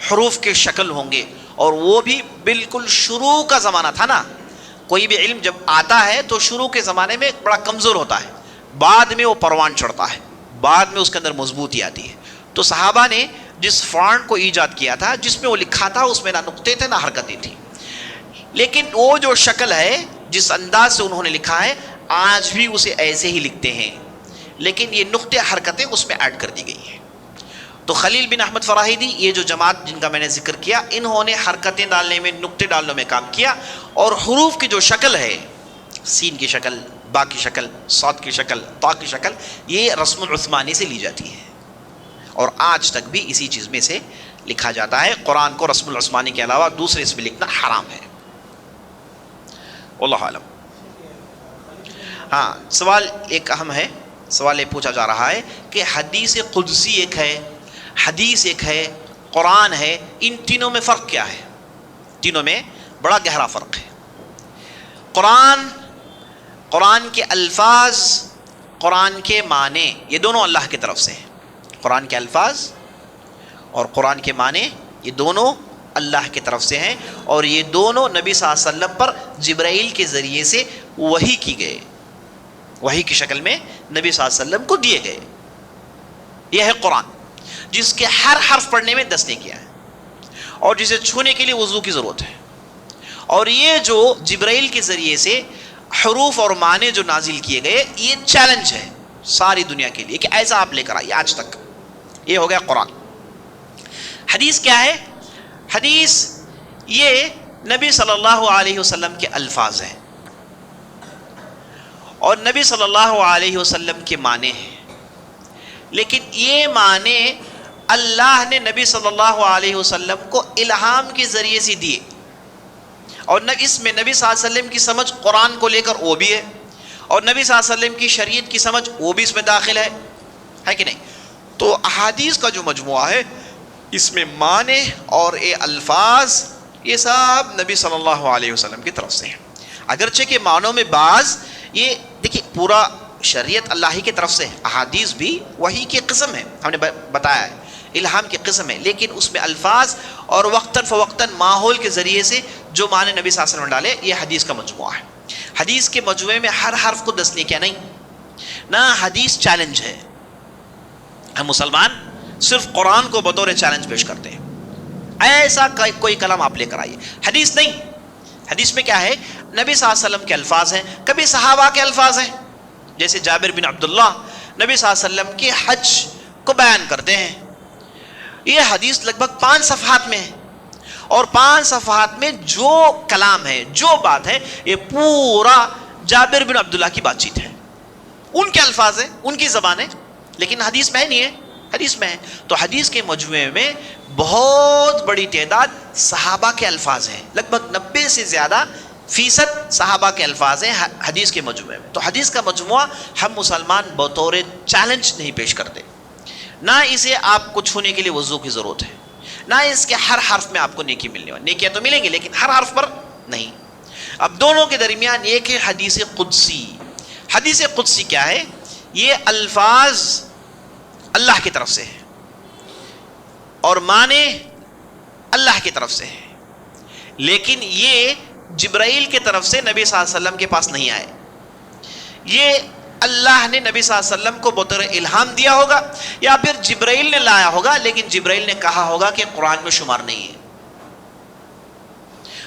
حروف کے شکل ہوں گے. اور وہ بھی بالکل شروع کا زمانہ تھا نا. کوئی بھی علم جب آتا ہے تو شروع کے زمانے میں بڑا کمزور ہوتا ہے، بعد میں وہ پروان چڑھتا ہے، بعد میں اس کے اندر مضبوطی آتی ہے. تو صحابہ نے جس فونٹ کو ایجاد کیا تھا، جس میں وہ لکھا تھا، اس میں نہ نقطے تھے نہ حرکتیں تھیں، لیکن وہ جو شکل ہے، جس انداز سے انہوں نے لکھا ہے، آج بھی اسے ایسے ہی لکھتے ہیں، لیکن یہ نقطے حرکتیں اس میں ایڈ کر دی گئی ہیں۔ تو خلیل بن احمد فراہیدی، یہ جو جماعت جن کا میں نے ذکر کیا، انہوں نے حرکتیں ڈالنے میں، نقطے ڈالنے میں کام کیا، اور حروف کی جو شکل ہے، سین کی شکل، با کی شکل، صاد کی شکل، طا کی شکل، یہ رسم العثمانی سے لی جاتی ہے، اور آج تک بھی اسی چیز میں سے لکھا جاتا ہے۔ قرآن کو رسم العثمانی کے علاوہ دوسرے اس میں لکھنا حرام ہے، واللہ عالم۔ ہاں، سوال ایک اہم ہے، سوال یہ پوچھا جا رہا ہے کہ حدیث قدسی ایک ہے، حدیث ایک ہے، قرآن ہے، ان تینوں میں فرق کیا ہے؟ تینوں میں بڑا گہرا فرق ہے۔ قرآن کے الفاظ، قرآن کے معنی، یہ دونوں اللہ کی طرف سے ہیں۔ قرآن کے الفاظ اور قرآن کے معنی، یہ دونوں اللہ کی طرف سے ہیں، اور یہ دونوں نبی صلی اللہ علیہ وسلم پر جبرائیل کے ذریعے سے وحی کی گئے، وحی کی شکل میں نبی صلی اللہ علیہ وسلم کو دیے گئے۔ یہ ہے قرآن، جس کے ہر حرف پڑھنے میں 10 نیکیاں ہیں، اور جسے چھونے کے لیے وضو کی ضرورت ہے۔ اور یہ جو جبرائیل کے ذریعے سے حروف اور معنی جو نازل کیے گئے، یہ چیلنج ہے ساری دنیا کے لیے کہ ایسا آپ لے کر آئیے آج تک۔ یہ ہو گیا قرآن۔ حدیث کیا ہے؟ حدیث یہ نبی صلی اللہ علیہ وسلم کے الفاظ ہیں، اور نبی صلی اللہ علیہ وسلم کے معنی ہیں، لیکن یہ معنی اللہ نے نبی صلی اللہ علیہ وسلم کو الہام کے ذریعے سے دیے، اور اس میں نبی صلی اللہ علیہ وسلم کی سمجھ قرآن کو لے کر وہ بھی ہے، اور نبی صلی اللہ علیہ وسلم کی شریعت کی سمجھ وہ بھی اس میں داخل ہے کہ نہیں؟ تو احادیث کا جو مجموعہ ہے، اس میں معنی اور یہ الفاظ، یہ سب نبی صلی اللہ علیہ وسلم کی طرف سے ہیں، اگرچہ کہ معنوں میں بعض، یہ دیکھیے پورا شریعت اللہ ہی کی طرف سے ہے، احادیث بھی وحی کی قسم ہے، ہم نے بتایا ہے، الہام کی قسم ہے، لیکن اس میں الفاظ اور وقتاً فوقتاً ماحول کے ذریعے سے جو معنی نبی صلی اللہ علیہ وسلم ڈالے، یہ حدیث کا مجموعہ ہے۔ حدیث کے مجموعے میں ہر حرف کو 10 نیکیاں نہیں، نہ حدیث چیلنج ہے۔ ہم مسلمان صرف قرآن کو بطور چیلنج پیش کرتے ہیں، ایسا کوئی کلام آپ لے کر آئیے، حدیث نہیں۔ حدیث میں کیا ہے؟ نبی صلی اللہ علیہ وسلم کے الفاظ ہیں، کبھی صحابہ کے الفاظ ہیں، جیسے جابر بن عبداللہ نبی صلی اللہ علیہ وسلم کے حج کو بیان کرتے ہیں، یہ حدیث لگ بھگ 5 صفحات میں ہے، اور 5 صفحات میں جو کلام ہے، جو بات ہے، یہ پورا جابر بن عبداللہ کی بات چیت ہے، ان کے الفاظ ہیں، ان کی زبان ہے، لیکن حدیث میں نہیں ہے، حدیث میں ہے۔ تو حدیث کے مجموعے میں بہت بڑی تعداد صحابہ کے الفاظ ہیں، لگ بھگ 90 سے زیادہ فیصد صحابہ کے الفاظ ہیں حدیث کے مجموعے میں۔ تو حدیث کا مجموعہ ہم مسلمان بطور چیلنج نہیں پیش کرتے، نہ اسے آپ کو چھونے کے لیے وضو کی ضرورت ہے، نہ اس کے ہر حرف میں آپ کو نیکی ملنے والی، نیکیاں تو ملیں گی لیکن ہر حرف پر نہیں۔ اب دونوں کے درمیان ایک ہے حدیث قدسی۔ حدیث قدسی کیا ہے؟ یہ الفاظ اللہ کی طرف سے ہے، اور معنی اللہ کی طرف سے ہے، لیکن یہ جبرائیل کی طرف سے نبی صلی اللہ علیہ وسلم کے پاس نہیں آئے، یہ اللہ نے نبی صلی اللہ علیہ وسلم کو بطور الہام دیا ہوگا، یا پھر جبرائیل نے لایا ہوگا، لیکن جبرائیل نے کہا ہوگا کہ قرآن میں شمار نہیں ہے۔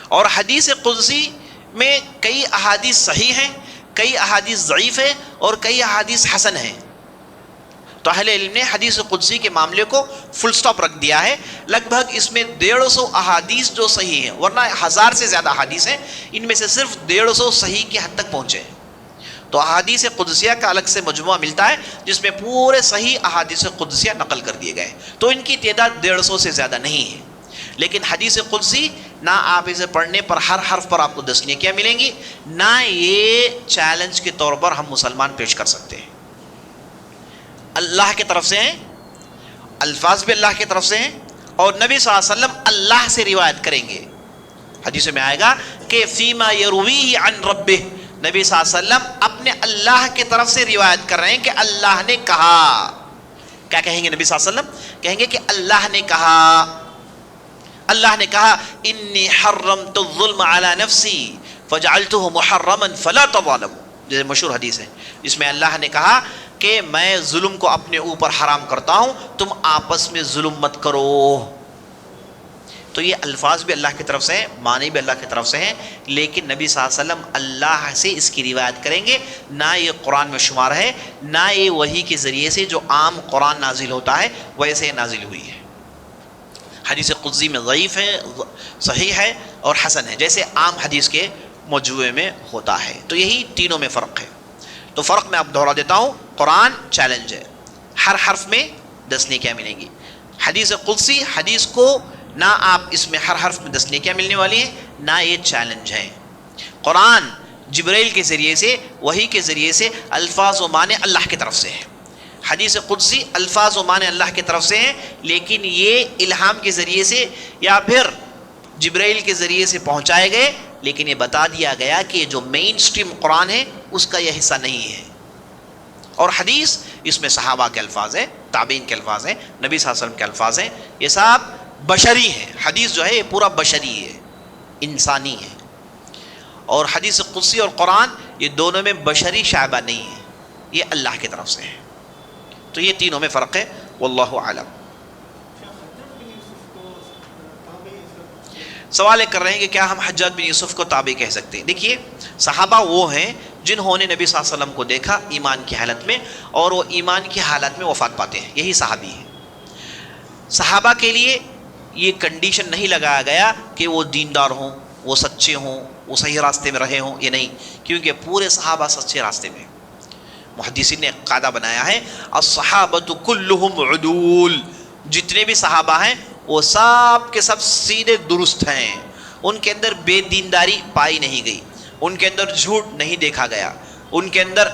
اور حدیث قدسی میں کئی احادیث صحیح ہیں، کئی احادیث ضعیف ہیں، اور کئی احادیث حسن ہیں۔ تو اہل علم نے حدیث قدسی کے معاملے کو فل سٹاپ رکھ دیا ہے، لگ بھگ اس میں 150 احادیث جو صحیح ہیں، ورنہ 1000 سے زیادہ احادیث ہیں، ان میں سے صرف 150 صحیح کی حد تک پہنچے ہیں۔ تو احادیث قدسیہ کا الگ سے مجموعہ ملتا ہے، جس میں پورے صحیح احادیث قدسیہ نقل کر دیے گئے، تو ان کی تعداد 150 سے زیادہ نہیں ہے۔ لیکن حدیث قدسی، نہ آپ اسے پڑھنے پر ہر حرف پر آپ کو 10 نیکیاں ملیں گی، نہ یہ چیلنج کے طور پر ہم مسلمان پیش کر سکتے ہیں۔ اللہ کی طرف سے ہیں، الفاظ بھی اللہ کی طرف سے ہیں، اور نبی صلی اللہ علیہ وسلم اللہ سے روایت کریں گے۔ حدیث میں آئے گا کہ فیما یرویہ عن ربہ، نبی صلی اللہ علیہ وسلم اپنے اللہ کی طرف سے روایت کر رہے ہیں کہ اللہ نے کہا۔ کیا کہیں گے نبی صلی اللہ علیہ وسلم؟ کہیں گے کہ اللہ نے کہا، اللہ نے کہا انی حرمت الظلم علی نفسی فجعلتہ محرما فلا تظالموا، جیسے مشہور حدیث ہے جس میں اللہ نے کہا کہ میں ظلم کو اپنے اوپر حرام کرتا ہوں، تم آپس میں ظلم مت کرو۔ تو یہ الفاظ بھی اللہ کی طرف سے ہیں، معنی بھی اللہ کی طرف سے ہیں، لیکن نبی صلی اللہ علیہ وسلم اللہ سے اس کی روایت کریں گے، نہ یہ قرآن میں شمار ہے، نہ یہ وحی کے ذریعے سے جو عام قرآن نازل ہوتا ہے ویسے نازل ہوئی ہے۔ حدیث قدسی میں ضعیف ہے، صحیح ہے اور حسن ہے، جیسے عام حدیث کے مجموعے میں ہوتا ہے۔ تو یہی تینوں میں فرق ہے۔ تو فرق میں اب دہرا دیتا ہوں، قرآن چیلنج ہے، ہر حرف میں 10 نیکیاں ملیں گی۔ حدیث قدسی، حدیث کو نہ آپ اس میں ہر حرف میں 10 نیکیاں ملنے والی ہیں، نہ یہ چیلنج ہے۔ قرآن جبرائیل کے ذریعے سے، وحی کے ذریعے سے الفاظ و معنی اللہ کی طرف سے ہے۔ حدیث قدسی الفاظ و معنی اللہ کی طرف سے ہیں، لیکن یہ الہام کے ذریعے سے یا پھر جبرائیل کے ذریعے سے پہنچائے گئے، لیکن یہ بتا دیا گیا کہ جو مین سٹریم قرآن ہے اس کا یہ حصہ نہیں ہے۔ اور حدیث اس میں صحابہ کے الفاظ ہیں، تابعین کے الفاظ ہیں، نبی صلی اللہ علیہ وسلم کے الفاظ ہیں، یہ سب بشری ہیں۔ حدیث جو ہے یہ پورا بشری ہے، انسانی ہے۔ اور حدیث قدسی اور قرآن یہ دونوں میں بشری شعبہ نہیں ہے، یہ اللہ کی طرف سے ہے۔ تو یہ تینوں میں فرق ہے، واللہ اعلم۔ سوال کر رہے ہیں کہ کیا ہم حجاج بن یوسف کو تابعی کہہ سکتے ہیں؟ دیکھیے، صحابہ وہ ہیں جنہوں نے نبی صلی اللہ علیہ وسلم کو دیکھا ایمان کی حالت میں، اور وہ ایمان کی حالت میں وفات پاتے ہیں، یہی صحابی ہیں۔ صحابہ کے لیے یہ کنڈیشن نہیں لگایا گیا کہ وہ دیندار ہوں، وہ سچے ہوں، وہ صحیح راستے میں رہے ہوں، یہ نہیں، کیونکہ پورے صحابہ سچے راستے میں۔ محدثین نے ایک قاعدہ بنایا ہے، الصحابۃ کلہم عدول، جتنے بھی صحابہ ہیں وہ سب کے سب سیدھے درست ہیں، ان کے اندر بے دینداری پائی نہیں گئی، ان کے اندر جھوٹ نہیں دیکھا گیا، ان کے اندر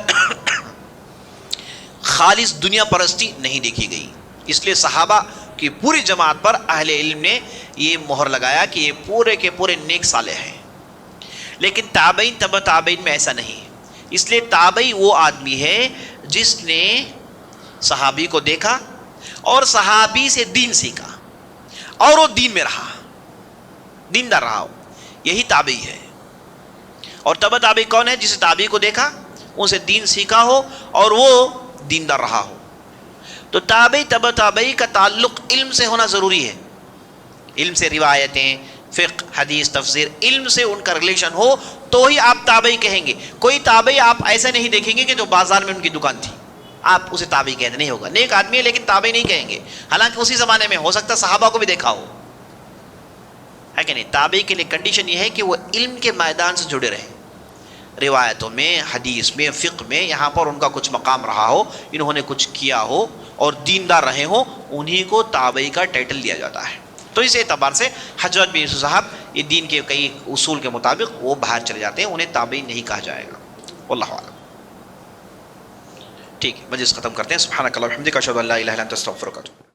خالص دنیا پرستی نہیں دیکھی گئی۔ اس لیے صحابہ کی پوری جماعت پر اہل علم نے یہ مہر لگایا کہ یہ پورے کے پورے نیک صالح ہیں۔ لیکن تابعین، تبع تابعین میں ایسا نہیں ہے۔ اس لیے تابعی وہ آدمی ہے جس نے صحابی کو دیکھا اور صحابی سے دین سیکھا اور وہ دین میں رہا، دیندار رہا ہو، یہی تابعی ہے۔ اور تبع تابعی کون ہے؟ جسے تابعی کو دیکھا، ان سے دین سیکھا ہو اور وہ دیندار رہا ہو۔ تو تابعی تبع تابعی کا تعلق علم سے ہونا ضروری ہے، علم سے، روایتیں، فقہ، حدیث، تفسیر، علم سے ان کا ریلیشن ہو تو ہی آپ تابعی کہیں گے۔ کوئی تابعی آپ ایسا نہیں دیکھیں گے کہ جو بازار میں ان کی دکان تھی آپ اسے تابعی کہتے نہیں ہوگا، نیک آدمی ہے لیکن تابعی نہیں کہیں گے، حالانکہ اسی زمانے میں ہو سکتا ہے صحابہ کو بھی دیکھا ہو، ہے کہ نہیں؟ تابعی کے لیے کنڈیشن یہ ہے کہ وہ علم کے میدان سے جڑے رہیں، روایتوں میں، حدیث میں، فقہ میں، یہاں پر ان کا کچھ مقام رہا ہو، انہوں نے کچھ کیا ہو اور دیندار رہے ہوں، انہی کو تابعی کا ٹائٹل دیا جاتا ہے۔ تو اس اعتبار سے حجاج بن یوسف صاحب یہ دین کے کئی اصول کے مطابق وہ باہر چلے جاتے ہیں، انہیں تابعی نہیں کہا جائے گا، واللہ اعلم۔ ٹھیک ہے، مجلس ختم کرتے ہیں۔ سبحانک اللہم وبحمدک، اشہد ان لا الہ الا انت، استغفرک۔